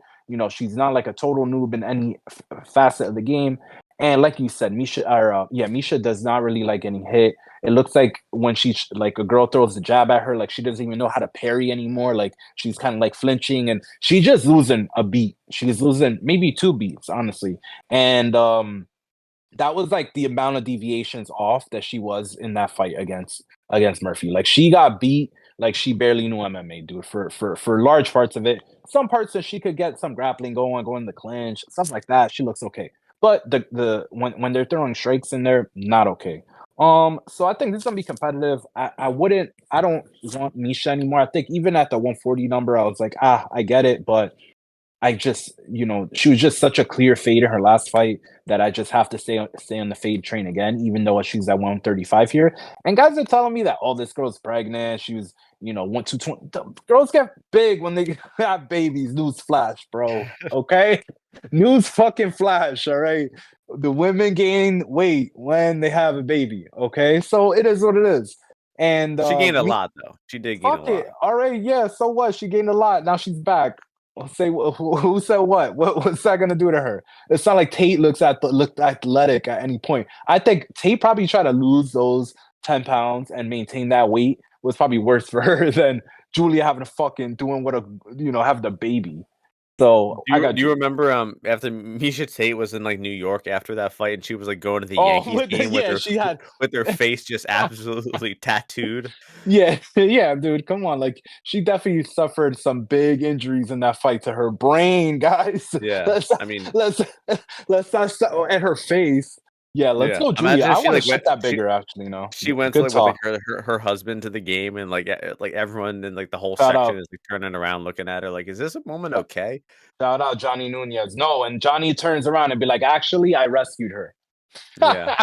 She's not like a total noob in any facet of the game. And like you said, Misha does not really like getting hit. It looks like when like a girl throws the jab at her, like she doesn't even know how to parry anymore. Like she's kind of like flinching, and she's just losing a beat. She's losing maybe 2 beats, honestly. And that was like the amount of deviations off that she was in that fight against Murphy. Like she got beat like she barely knew MMA, dude, for large parts of it. Some parts that she could get some grappling going the clinch, stuff like that. She looks okay. But the when they're throwing strikes in there, not okay. So I think this is gonna be competitive. I don't want Misha anymore. I think even at the 140 number, I was like, I get it, but I just, she was just such a clear fade in her last fight that I just have to stay on the fade train again, even though she's at 135 here. And guys are telling me that, oh, this girl's pregnant. She was, 1 220. Girls get big when they have babies. News flash, bro. Okay, news fucking flash. All right, the women gain weight when they have a baby. Okay, so it is what it is. And She gained a me, lot, though. She did gain a fuck it. lot. All right, yeah. So what? She gained a lot. Now she's back. Well, say who said what? What's that gonna do to her? It's not like Tate looked athletic at any point. I think Tate probably tried to lose those 10 pounds and maintain that weight was probably worse for her than Julia having to fucking doing what have the baby. So Do I you got do you Julia. remember, after Misha Tate was in, like, New York after that fight, and she was, like, going to the Oh, Yankees game yeah, she had with her face just absolutely tattooed? yeah, yeah, dude, come on. Like she definitely suffered some big injuries in that fight to her brain, guys. Yeah. Let's I mean, let's let's not at her face. Yeah, let's yeah. go, Julia. Imagine I if she, want to like, ship that bigger, actually. she went to, Good like, with, like, talk. her husband to the game, and, like, everyone in, like, the whole Shout section out, is, like, turning around looking at her like, "Is this a woman okay?" shout out, Johnny Nunez. No, and Johnny turns around and be like, "Actually, I rescued her." Yeah.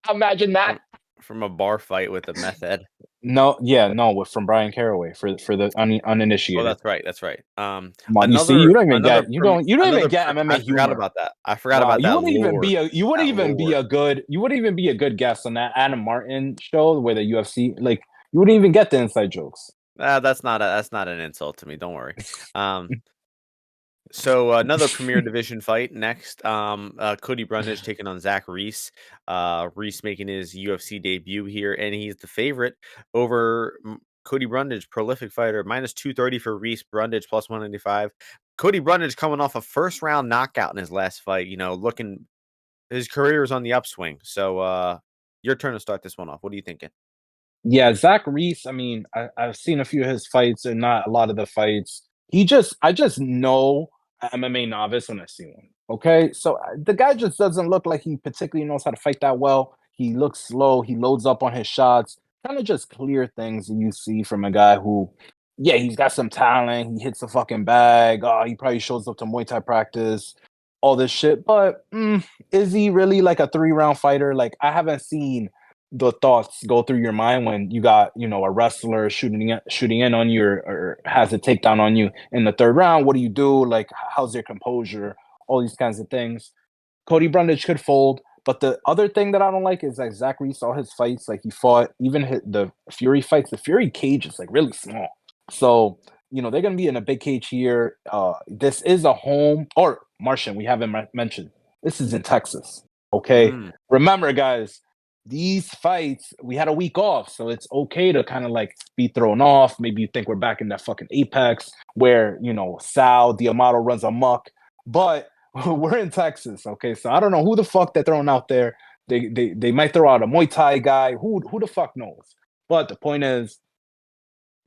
Imagine that. From from a bar fight with a meth head. No, yeah, no, from Brian Caraway for the Oh, uninitiated. that's right, that's right. Come on, you see, you don't even Another get another MMA I forgot humor. about that. I forgot Wow, about that lore. you wouldn't even be a good guest on that Adam Martin show where the UFC like you wouldn't even get the inside jokes. That's not an insult to me, don't worry. Um, So another Premier Division fight next. Cody Brundage taking on Zach Reese. Reese making his UFC debut here, and he's the favorite over Cody Brundage, prolific fighter, minus 230 for Reese. Brundage plus 195. Cody Brundage coming off a first round knockout in his last fight. Looking his career is on the upswing. So your turn to start this one off. What are you thinking? Yeah, Zach Reese, I mean, I've seen a few of his fights and not a lot of the fights. I just know a MMA novice when I see one. Okay. So the guy just doesn't look like he particularly knows how to fight that well. He looks slow. He loads up on his shots, kind of just clear things that you see from a guy who, yeah, he's got some talent. He hits the fucking bag. Oh, he probably shows up to Muay Thai practice, all this shit. But is he really like a 3 round fighter? Like, I haven't seen the thoughts go through your mind when you got a wrestler shooting in on you or has a takedown on you in the 3rd round. What do you do? Like, how's your composure? All these kinds of things. Cody Brundage could fold, but the other thing that I don't like is like Zach Reese, all his fights, like he fought even the Fury fights. The Fury cage is like really small, so they're gonna be in a big cage here. This is a home, or Martian. We haven't mentioned this is in Texas. Okay, Mm. remember, guys, these fights, we had a week off, so it's okay to kind of like be thrown off. Maybe you think we're back in that fucking Apex where Sal Diamato runs amok, but we're in Texas, okay? So I don't know who the fuck they're throwing out there. They might throw out a Muay Thai guy. Who the fuck knows? But the point is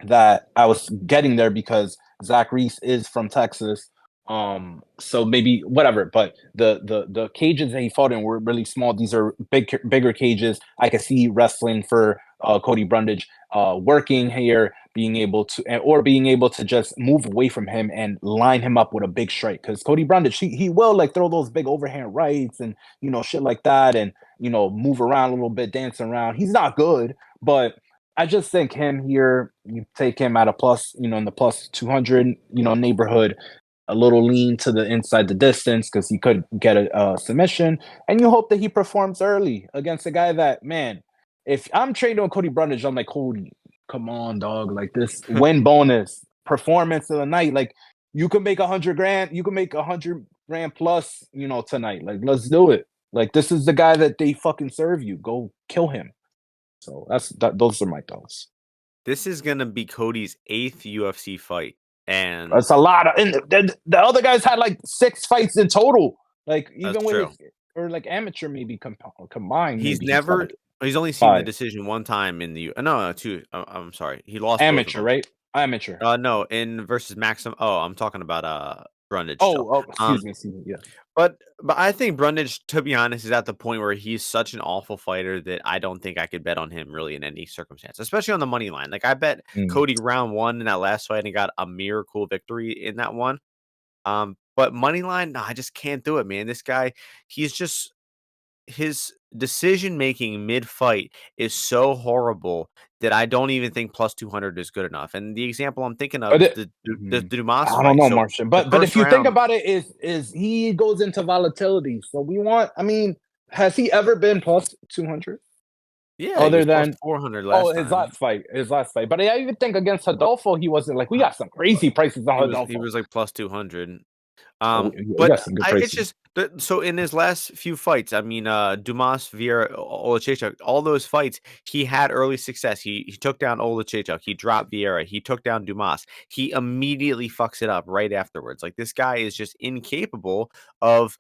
that I was getting there because Zach Reese is from Texas. So maybe whatever, but the cages that he fought in were really small. These are bigger cages. I could see wrestling for Cody Brundage working here, being able to just move away from him and line him up with a big strike. Because Cody Brundage, he will like throw those big overhand rights and shit like that, and move around a little bit, dance around. He's not good, but I just think him here, you take him at a plus, in the plus 200, neighborhood, a little lean to the inside the distance because he could get a submission, and you hope that he performs early against a guy that, man, if I'm trading on Cody Brundage, I'm like, Cody, come on, dog, like this win bonus performance of the night, like you can make 100 grand, you can make 100 grand plus, tonight, like let's do it. Like this is the guy that they fucking serve you. Go kill him. So those are my thoughts. This is gonna be Cody's 8th UFC fight, and That's a lot of. And the other guys had like 6 fights in total. Like that's even with true. his or like amateur maybe combined, He's maybe he's got never like he's only seen the 5 decision one time in the no, 2. I'm sorry. He lost both of amateur, them. right? Amateur. No, in versus Maxim. Oh, I'm talking about Brundage still. Oh, excuse me. Yeah. But I think Brundage, to be honest, is at the point where he's such an awful fighter that I don't think I could bet on him really in any circumstance, especially on the money line. Like I bet Mm. Cody round 1 in that last fight and got a miracle victory in that one. But money line, no, I just can't do it, man. This guy, he's just his decision making mid fight is so horrible that I don't even think plus 200 is good enough. And the example I'm thinking of But is it, the mhm. Dumas I don't fight. know, So Martian. the But if first you think round, about it, is he goes into volatility. So we want. I mean, has he ever been plus 200? yeah, he Other was plus than 400 last his time. last fight, But I even think against Adolfo, he wasn't like we got some crazy prices on He Adolfo. was like plus 200. Oh, we But got some good I it's prices. just so in his last few fights, I mean, Dumas, Vieira, Olachechuk, all those fights, he had early success. He took down Olachechuk, he dropped Vieira, he took down Dumas. He immediately fucks it up right afterwards. Like this guy is just incapable of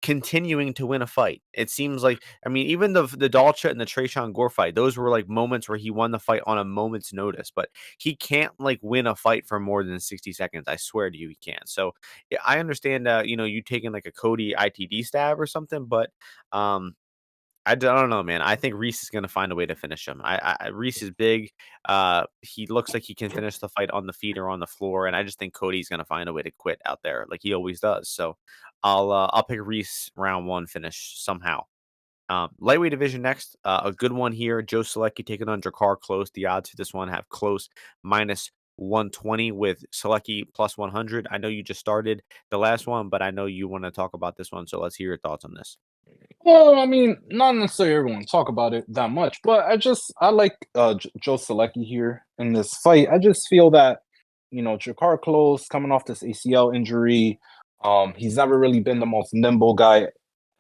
continuing to win a fight. It seems like I mean, even the Dalcha and the Trayshawn Gore fight, those were like moments where he won the fight on a moment's notice, but he can't like win a fight for more than 60 seconds. I swear to you, he can't. So yeah, I understand you taking like a Cody ITD stab or something, but um I don't know, man. I think Reese is going to find a way to finish him. Reese is big. He looks like he can finish the fight on the feet or on the floor, and I just think Cody's going to find a way to quit out there, like he always does. So, I'll pick Reese round 1 finish somehow. Lightweight division next. A good one here. Joe Solecki taking on Drakkar-Klose. The odds for this one have Klose minus 120 with Solecki plus 100. I know you just started the last one, but I know you want to talk about this one, so let's hear your thoughts on this. Well, I mean, not necessarily everyone talk about it that much, but I like Joe Selecki here in this fight. I just feel that Jakar-Klose coming off this ACL injury. He's never really been the most nimble guy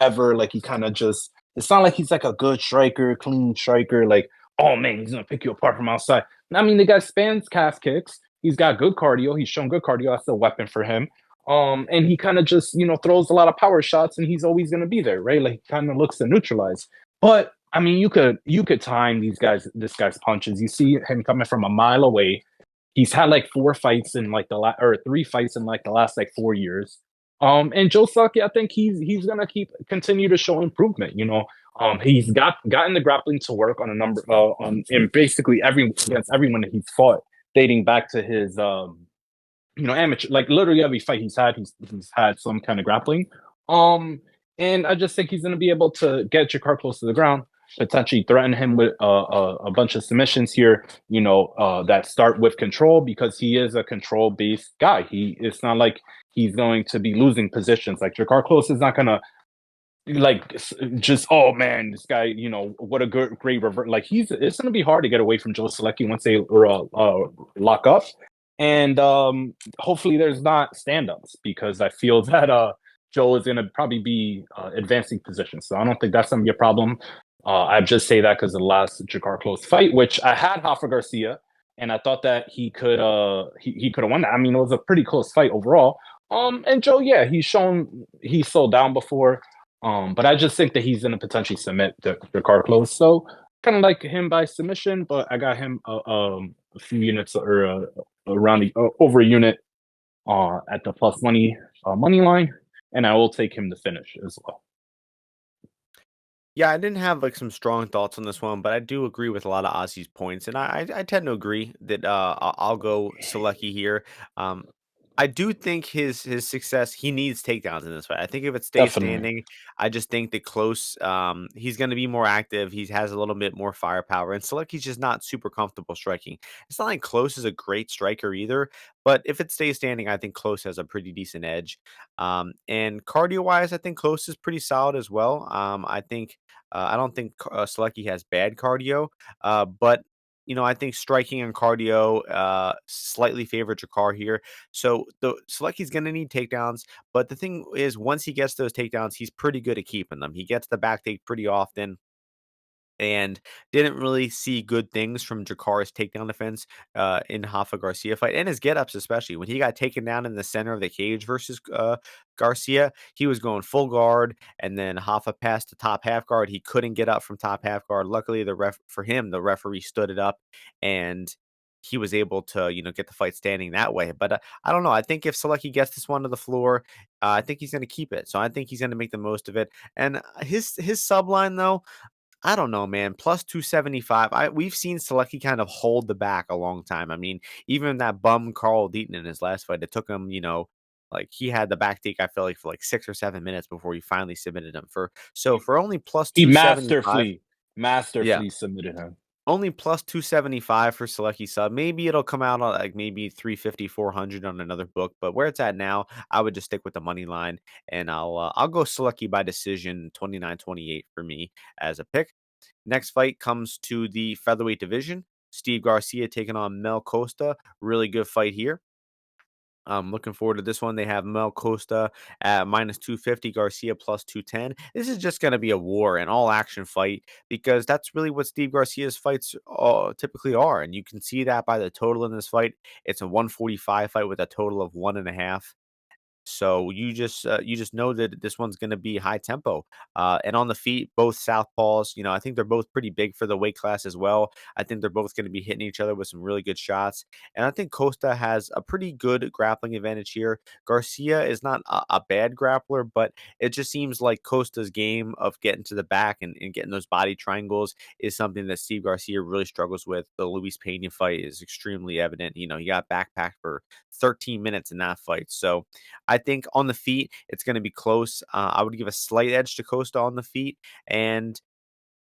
ever. Like he kind of just, it's not like he's like a good striker, clean striker. Like, oh man, he's gonna pick you apart from outside. I mean, the guy spans calf kicks. He's got good cardio. He's shown good cardio. That's a weapon for him. And he kind of just, throws a lot of power shots, and he's always gonna be there, right? Like, he kind of looks to neutralize. But I mean, you could time this guy's punches. You see him coming from a mile away. He's had like 4 fights in like or 3 fights in like the last like 4 years. And Joe Solecki, I think he's gonna continue to show improvement. He's gotten the grappling to work on a number on in basically against everyone that he's fought, dating back to his amateur, like literally every fight he's had some kind of grappling. Um, and I just think he's gonna be able to get Jakar close to the ground, potentially threaten him with a bunch of submissions here, that start with control, because he is a control based guy. It's not like he's going to be losing positions. Like Jakar-Klose is not gonna like just, oh man, this guy, what a great revert. Like it's gonna be hard to get away from Joe Solecki once they lock up. And hopefully there's not stand-ups, because I feel that Joe is gonna probably be advancing positions. So I don't think that's gonna be a problem. I just say that because of the last Jakar-Klose fight, which I had Rafa Garcia, and I thought that he could he could have won that. I mean, it was a pretty close fight overall. And Joe, yeah, he's slowed down before. But I just think that he's going to potentially submit the Jakar-Klose. So kind of like him by submission, but I got him a few units, or around over a unit at the plus money line, and I will take him to finish as well. Yeah, I didn't have like some strong thoughts on this one, but I do agree with a lot of Ozzy's points, and I tend to agree that I'll go Selecki here. Um, I do think his success, he needs takedowns in this fight. I think if it stays Definitely. standing, I just think that Close, he's going to be more active. He has a little bit more firepower, and Selecki's just not super comfortable striking. It's not like Close is a great striker either, but if it stays standing, I think Close has a pretty decent edge. And cardio wise, I think Close is pretty solid as well. I don't think Selecki has bad cardio, but I think striking and cardio slightly favor Jakar here. So the Selecki's going to need takedowns, but the thing is, once he gets those takedowns, he's pretty good at keeping them. He gets the back take pretty often, and didn't really see good things from Jakar's takedown defense in Rafa Garcia fight, and his get-ups, especially when he got taken down in the center of the cage versus Garcia. He was going full guard, and then Rafa passed the top half guard. He couldn't get up from top half guard. Luckily, the referee stood it up, and he was able to get the fight standing that way. But I don't know. I think if Selecki gets this one to the floor, I think he's going to keep it. So I think he's going to make the most of it. And his subline though, I don't know, man. Plus 275. We've seen Selecki kind of hold the back a long time. I mean, even that bum Carl Deaton in his last fight, it took him, like he had the back take, I feel like, for like 6 or 7 minutes before he finally submitted him. For only plus He 275. Yeah. masterfully submitted him. Only plus 275 for Selecki sub. Maybe it'll come out on like maybe 350, 400 on another book, but where it's at now, I would just stick with the money line, and I'll go Selecki by decision 29-28 for me as a pick. Next fight comes to the featherweight division. Steve Garcia taking on Mel Costa. Really good fight here. I'm looking forward to this one. They have Mel Costa at minus 250, Garcia plus 210. This is just going to be a war, an all action fight, because that's really what Steve Garcia's fights typically are. And you can see that by the total in this fight. It's a 145 fight with a total of 1.5. So you just know that this one's going to be high tempo, and on the feet, both southpaws. I think they're both pretty big for the weight class as well. I think they're both going to be hitting each other with some really good shots, and I think Costa has a pretty good grappling advantage here. Garcia is not a bad grappler, but it just seems like Costa's game of getting to the back and getting those body triangles is something that Steve Garcia really struggles with. The Luis Pena fight is extremely evident. He got backpacked for 13 minutes in that fight, so. I think on the feet, it's going to be close. I would give a slight edge to Costa on the feet. And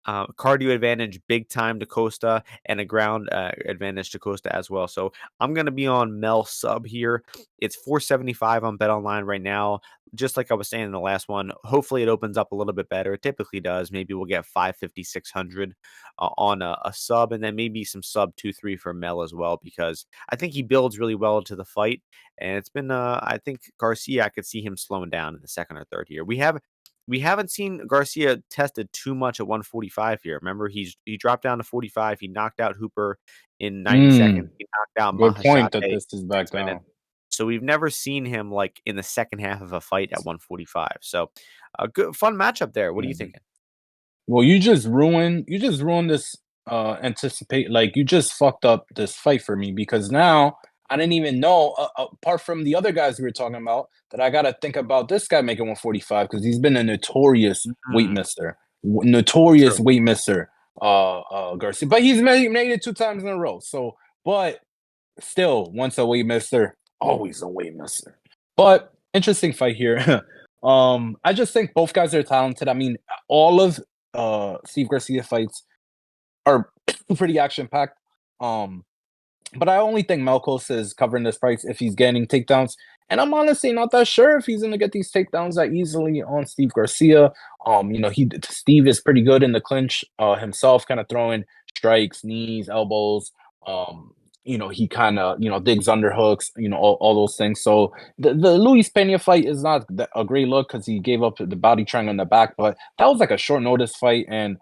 Cardio advantage big time to Costa, and a ground advantage to Costa as well. So I'm gonna be on Mel sub here. It's 475 on Bet Online right now. Just like I was saying in the last one, hopefully it opens up a little bit better. It typically does. Maybe we'll get 550, 600 on a sub, and then maybe some sub 2-3 for Mel as well, because I think he builds really well into the fight. And it's been, I think Garcia, I could see him slowing down in the second or third here. We haven't seen Garcia tested too much at 145 here. Remember, he dropped down to 45. He knocked out Hooper in 90 seconds. Mm, He knocked out good point that Mahashate this is in back 6 minutes. down. So we've never seen him like in the second half of a fight at 145. So a good fun matchup there. What are you Mhm. thinking? Well, you just ruined this anticipate like you just fucked up this fight for me because now I didn't even know apart from the other guys we were talking about that I got to think about this guy making 145 because he's been a notorious weight Mhm. mister. Notorious True. weight mister Garcia. But he's made it two times in a row. So, but still once a weight mister, always a weight mister. But interesting fight here. I just think both guys are talented. I mean, all of Steve Garcia fights are pretty action packed. Um, but I only think Melkos is covering this price if he's getting takedowns. And I'm honestly not that sure if he's gonna get these takedowns that easily on Steve Garcia. Steve is pretty good in the clinch himself, kind of throwing strikes, knees, elbows. Um, he kind of digs underhooks, all those things. So the Luis Pena fight is not a great look because he gave up the body triangle in the back, but that was like a short notice fight and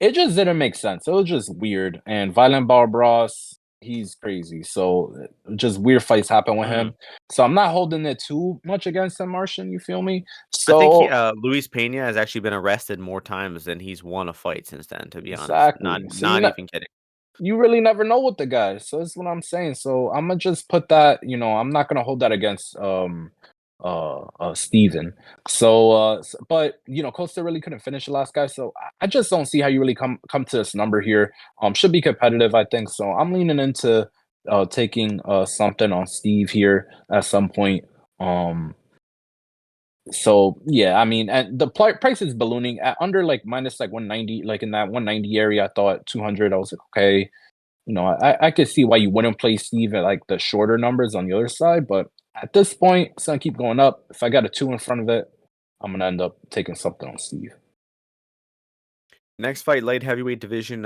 it just didn't make sense. It was just weird. And Violent Barbaros, he's crazy. So just weird fights happen with Mhm. him. So I'm not holding it too much against him, Martian. You feel me? I think So Luis Pena has actually been arrested more times than he's won a fight since then, to be honest. Not exactly. So not even kidding. you really never know with the guy. So that's what I'm saying. So I'm gonna just put that. I'm not gonna hold that against Steven. So but Costa really couldn't finish the last guy. So I just don't see how you really come to this number here. Should be competitive, I think. So I'm leaning into taking something on Steve here at some point. Um so yeah, I mean, and the price is ballooning at under like minus like 190, like in that 190 area. I thought 200. I was like, okay, I could see why you wouldn't play Steve at like the shorter numbers on the other side, but at this point, it's gonna keep going up. If I got a two in front of it, I'm gonna end up taking something on Steve. Next fight, light heavyweight division,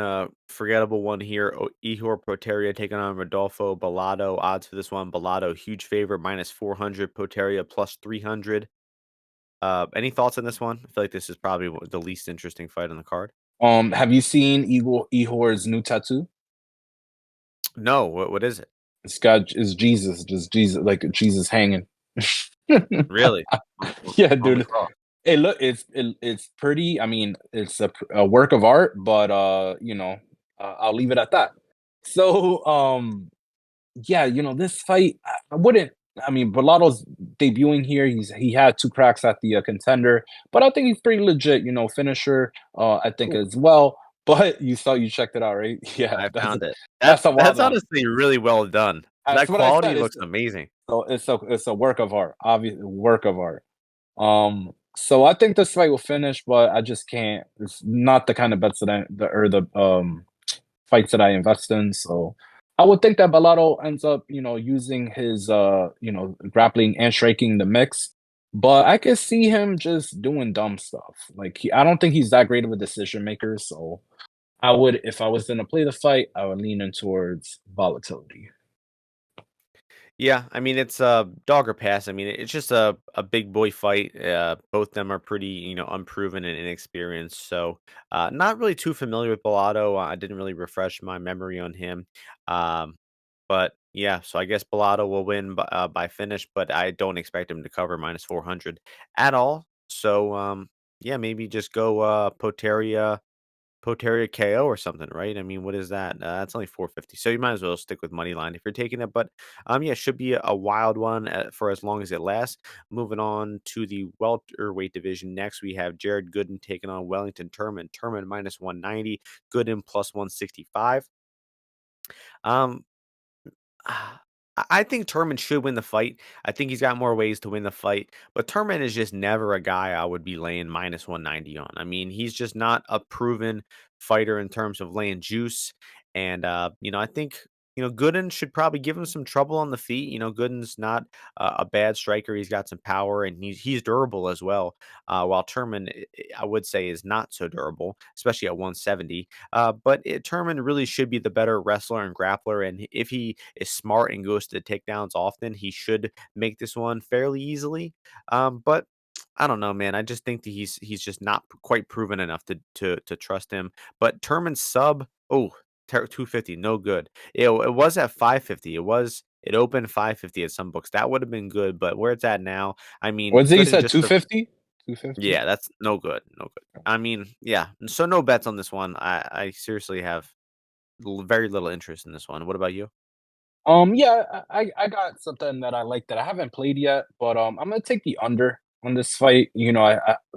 forgettable one here. Ihor Potieria taking on Rodolfo Bellato. Odds for this one, Bellato, huge favorite, minus 400, Potieria plus 300. Any thoughts on this one? I feel like this is probably the least interesting fight on the card. Have you seen Ihor's new tattoo? No, what is it? This guy is Jesus, just Jesus, like Jesus hanging. Really? On Yeah, on the dude. cross? Hey, look, it's pretty. I mean, it's a work of art, but I'll leave it at that. So, yeah, this fight, I wouldn't. I mean, Bellato's debuting here. He had two cracks at the contender, but I think he's pretty legit. Finisher. I think Cool. as well. But you checked it out, right? Yeah, I found it. that's That's a wild that's one. honestly really well done. That's That what I quality said. looks amazing. It's a work of art. Obvious work of art. So I think this fight will finish, but I just can't. It's not the kind of bets that the fights that I invest in. So I would think that Bellato ends up, using his grappling and striking the mix. But I could see him just doing dumb stuff. Like I don't think he's that great of a decision maker. So I would, if I was going to play the fight, I would lean in towards volatility. Yeah, I mean, it's a dog or pass. I mean, it's just a big boy fight. Both them are pretty, unproven and inexperienced. So, not really too familiar with Bellato. I didn't really refresh my memory on him. Um, but yeah, so I guess Bellato will win by finish, but I don't expect him to cover minus 400 at all. So, yeah, maybe just go Potieria KO or something, right? I mean, what is that? That's only 450. So you might as well stick with money line if you're taking it. But yeah, should be a wild one for as long as it lasts. Moving on to the welterweight division. Next, we have Jared Gooden taking on Wellington-Turman. Turman minus 190, Gooden plus 165. Um, I think Turman should win the fight. I think he's got more ways to win the fight, but Turman is just never a guy I would be laying minus 190 on. I mean, he's just not a proven fighter in terms of laying juice. And, I think, Gooden should probably give him some trouble on the feet. Gooden's not a bad striker. He's got some power and he's durable as well. While Turman, I would say, is not so durable, especially at 170. Turman really should be the better wrestler and grappler. And if he is smart and goes to the takedowns often, he should make this one fairly easily. But I don't know, man. I just think that he's just not quite proven enough to trust him. But Turman's sub, 250, no good. It was at 550. It opened 550 at some books. That would have been good, but where it's at now, I mean, What's it you Gooden said, just 250? 250? yeah, that's no good, no good. I mean, yeah, so no bets on this one. I seriously have very little interest in this one. What about you? Yeah, I got something that I like that I haven't played yet, but I'm gonna take the under on this fight.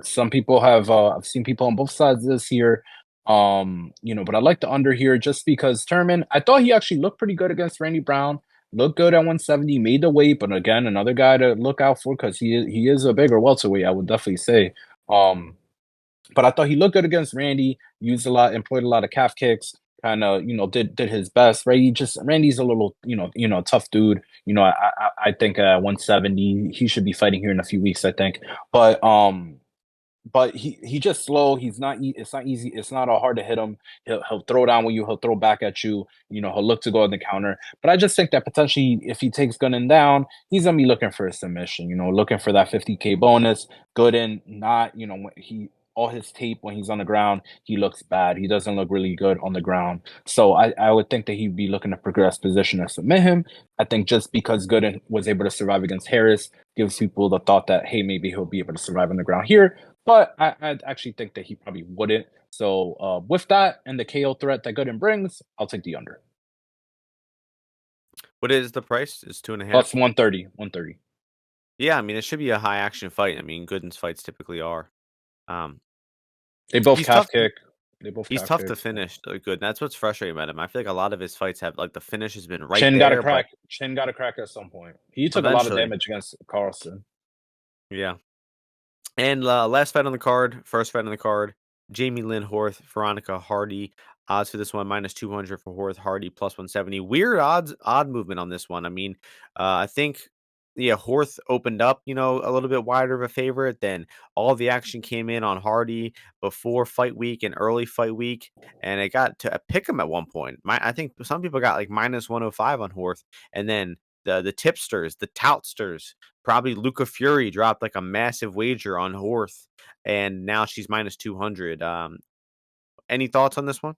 Some people have I've seen people on both sides this year. But I like the under here just because Turman, I thought he actually looked pretty good against Randy Brown. Looked good at 170, made the weight, but again, another guy to look out for because he is a bigger welterweight, I would definitely say. Um, but I thought he looked good against Randy, employed a lot of calf kicks, kind of, did his best. Randy's a little, tough dude. I think at 170, he should be fighting here in a few weeks, I think. But he just slow. It's not easy. It's not hard to hit him. He'll throw down with you. He'll throw back at you. He'll look to go on the counter. But I just think that potentially, if he takes Gunnan down, he's gonna be looking for a submission. Looking for that 50K bonus. Gooden, not when he all his tape when he's on the ground, he looks bad. He doesn't look really good on the ground. So I would think that he'd be looking to progress position and submit him. I think just because Gooden was able to survive against Harris gives people the thought that, hey, maybe he'll be able to survive on the ground here. But I actually think that he probably wouldn't. So with that and the KO threat that Gooden brings, I'll take the under. What is the price? It's 2.5. Plus 130, 130. Yeah, I mean, it should be a high action fight. I mean, Gooden's fights typically are. Um, They both he's tough. calf kick. They both He's calf tough kick. to finish. Good. That's what's frustrating about him. I feel like a lot of his fights have like the finish has been right Chin got a there, but crack. Chin got a crack at some point. He took a lot of eventually, damage against Carlson. yeah. And last fight on the card, first fight on the card, Jamie Lynn Horth, Veronica Hardy. Odds for this one minus 200 for Horth-Hardy, plus 170. Weird odd movement on this one. I mean, I think, yeah, Horth opened up, a little bit wider of a favorite. Then all the action came in on Hardy before fight week and early fight week. And it got to pick him at one point. I think some people got like minus 105 on Horth. And then the tipsters, the toutsters, probably Luca Fury dropped like a massive wager on Horth, and now she's minus 200. Any thoughts on this one?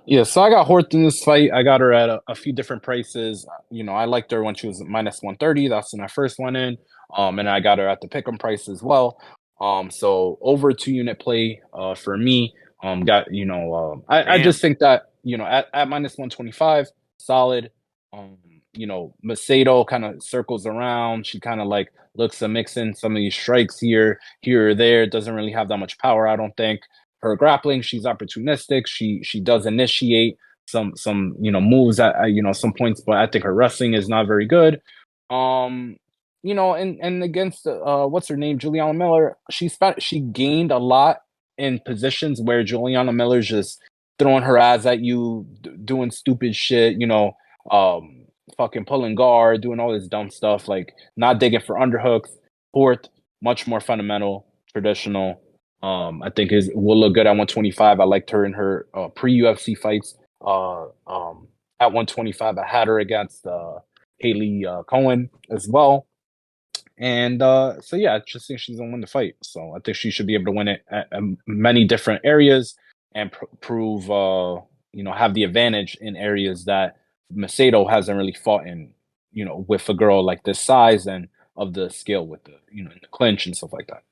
Yeah, so I got Horth in this fight. I got her at a few different prices. I liked her when she was minus 130. That's when I first went in. And I got her at the pick'em price as well. So over 2 unit play for me. I just Damn. think that, at minus 125, solid. Macedo kind of circles around. She kind of like looks to mix in some of these strikes here or there. Doesn't really have that much power, I don't think. Her grappling, she's opportunistic. She does initiate some moves at some points, but I think her wrestling is not very good. And against what's her name, Juliana Miller, she gained a lot in positions where Juliana Miller's just throwing her ass at you, doing stupid shit. Fucking pulling guard, doing all this dumb stuff, like not digging for underhooks. Fourth, much more fundamental, traditional. I think is will look good at 125. I liked her in her pre-UFC fights. At 125, I had her against Haley Cohen as well. And so yeah, I just think she's gonna win the fight. So I think she should be able to win it at many different areas and prove have the advantage in areas that Macedo hasn't really fought in. With a girl like this size and of the skill with the in the clinch and stuff like that.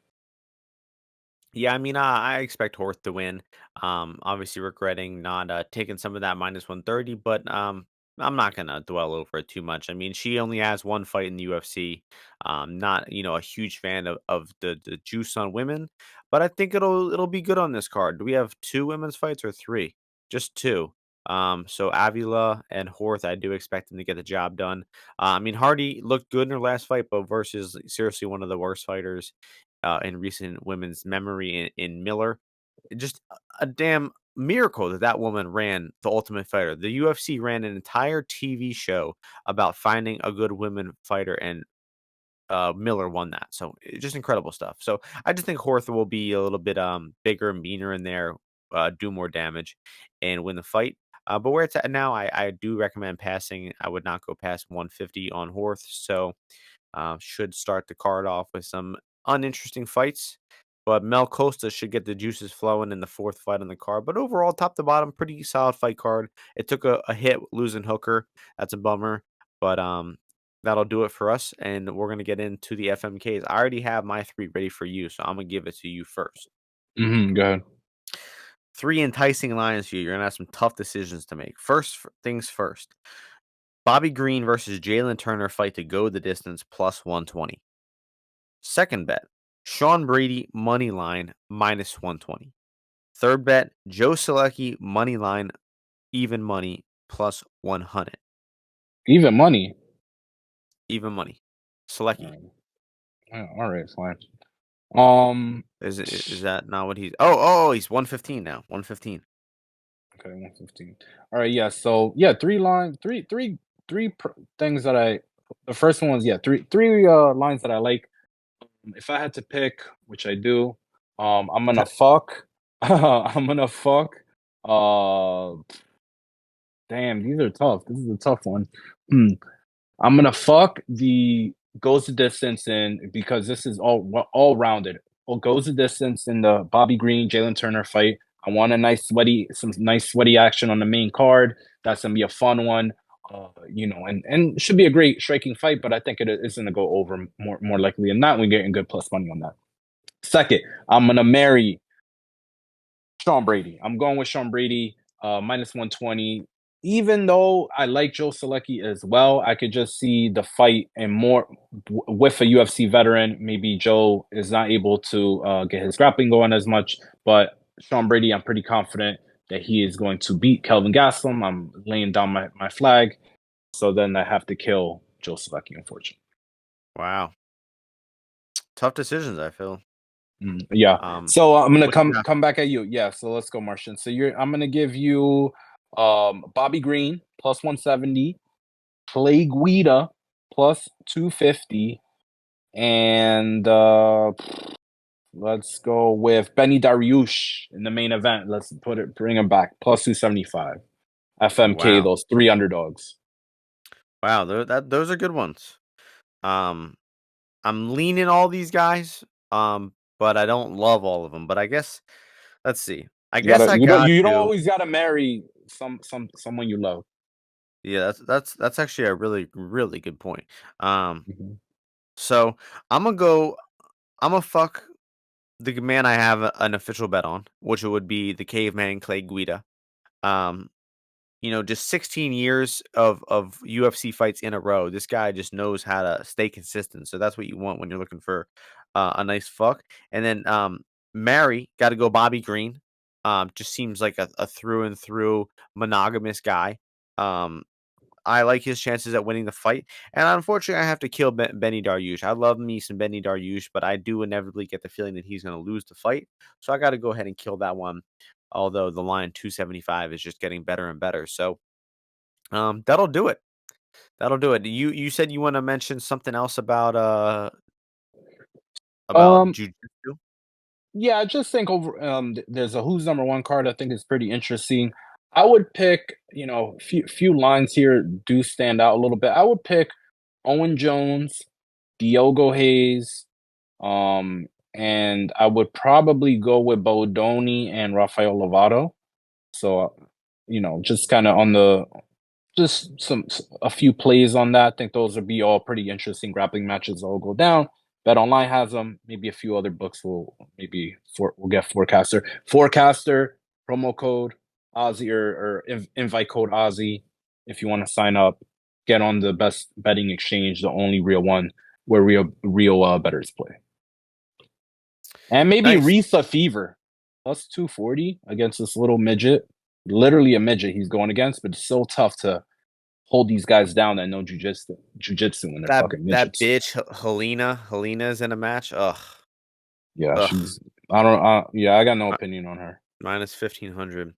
Yeah, I mean, I expect Horth to win. Obviously regretting not taking some of that minus 130, but I'm not gonna dwell over it too much. I mean, she only has one fight in the UFC. Not a huge fan of the juice on women, but I think it'll be good on this card. Do we have two women's fights or three? Just two. So Avila and Horth, I do expect them to get the job done. I mean, Hardy looked good in her last fight, but versus seriously one of the worst fighters in recent women's memory in Miller. Just a damn miracle that that woman ran the Ultimate Fighter. The UFC ran an entire TV show about finding a good women fighter, and Miller won that. So just incredible stuff. So I just think Hortha will be a little bit bigger and meaner in there, do more damage, and win the fight. But where it's at now, I do recommend passing. I would not go past 150 on Horth. So should start the card off with some uninteresting fights. But Mel Costa should get the juices flowing in the fourth fight on the card. But overall, top to bottom, pretty solid fight card. It took a hit losing Hooker. That's a bummer. But that'll do it for us. And we're gonna get into the FMKs. I already have my three ready for you, so I'm gonna give it to you first. Go ahead. Three enticing lines here. You're gonna have some tough decisions to make. Things first. Bobby Green versus Jalen Turner fight to go the distance plus 120. Second bet, Sean Brady money line minus 120. Third bet, Joe Solecki money line even money plus 100. Even money. Even money. Solecki. Um, all right, fine. Um, Is that not what he's he's 115 now. 115. okay, 115. All right, yeah. So yeah, three lines, things that I. The first one was yeah, three lines that I like. If I had to pick, which I do, I'm gonna fuck. I'm gonna fuck. Uh, damn, these are tough. This is a tough one. Hmm. I'm gonna fuck the goes the distance in because this is all rounded. Well, goes the distance in the Bobby Green Jalen Turner fight. I want some nice sweaty action on the main card. That's gonna be a fun one. And should be a great striking fight, but I think it is gonna go over more likely than not. We're getting good plus money on that. Second, I'm gonna marry Sean Brady. I'm going with Sean Brady, minus 120. Even though I like Joe Solecki as well, I could just see the fight and more with a UFC veteran. Maybe Joe is not able to get his grappling going as much, but Sean Brady, I'm pretty confident that he is going to beat Kelvin Gastelum. I'm laying down my flag. So then I have to kill Joe Solecki, unfortunately. Wow. Tough decisions, I feel. Yeah. Um So I'm gonna what you got? come back at you. Yeah. So let's go, Martian. So I'm gonna give you Bobby Green plus 170, Clay Guida plus 250, and let's go with Benny Dariush in the main event. Let's bring him back plus 275. FMK, Wow. those three underdogs. Wow, those are good ones. Um I'm leaning all these guys, but I don't love all of them. But I guess let's see. I You guess gotta I got you don't to. always gotta marry someone you love. Yeah, that's actually a really really good point. Um, Mhm. so I'm gonna go. I'm gonna fuck the man I have an official bet on, which would be the caveman Clay Guida. Um, just 16 years of UFC fights in a row. This guy just knows how to stay consistent. So that's what you want when you're looking for a nice fuck. And then Mary got to go Bobby Green. Just seems like a through and through monogamous guy. Um, I like his chances at winning the fight, and unfortunately, I have to kill Benny Dariush. I love me some Benny Dariush, but I do inevitably get the feeling that he's going to lose the fight, so I got to go ahead and kill that one. Although the line 275 is just getting better and better, so that'll do it. That'll do it. You said you want to mention something else about Um, jujitsu? Yeah, I just think over there's a who's number one card I think is pretty interesting. I would pick, few lines here do stand out a little bit. I would pick Owen Jones, Diogo Hayes, and I would probably go with Bodoni and Rafael Lovato. So, just kind of on the just a few plays on that. I think those would be all pretty interesting grappling matches that will go down. Bet Online has them. Maybe a few other books will we'll get Forecaster. Forecaster promo code Ozzy or invite code Ozzy if you want to sign up. Get on the best betting exchange, the only real one where real bettors play. And maybe Nice. Risa Fever plus 240 against this little midget. literally a midget he's going against, but it's so tough to hold these guys down that know jujitsu when they're That fucking that midgets. bitch Helena is in a match. Ugh. Yeah, Ugh. she's I don't yeah, I got no opinion on her. Minus 1,500.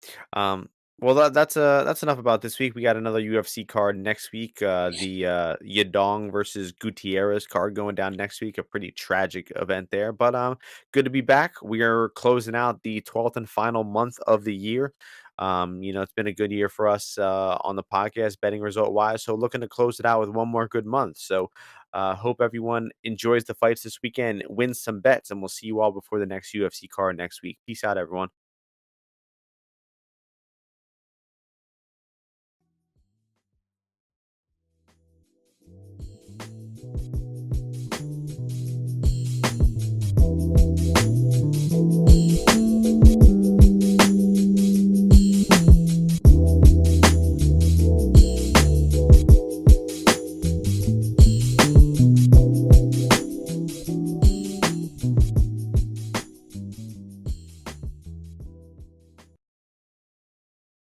Well, that's enough about this week. We got another UFC card next week. The Yadong versus Gutierrez card going down next week. A pretty tragic event there, but good to be back. We are closing out the 12th and final month of the year. It's been a good year for us on the podcast, betting result wise. So looking to close it out with one more good month. So hope everyone enjoys the fights this weekend, wins some bets, and we'll see you all before the next UFC card next week. Peace out, everyone.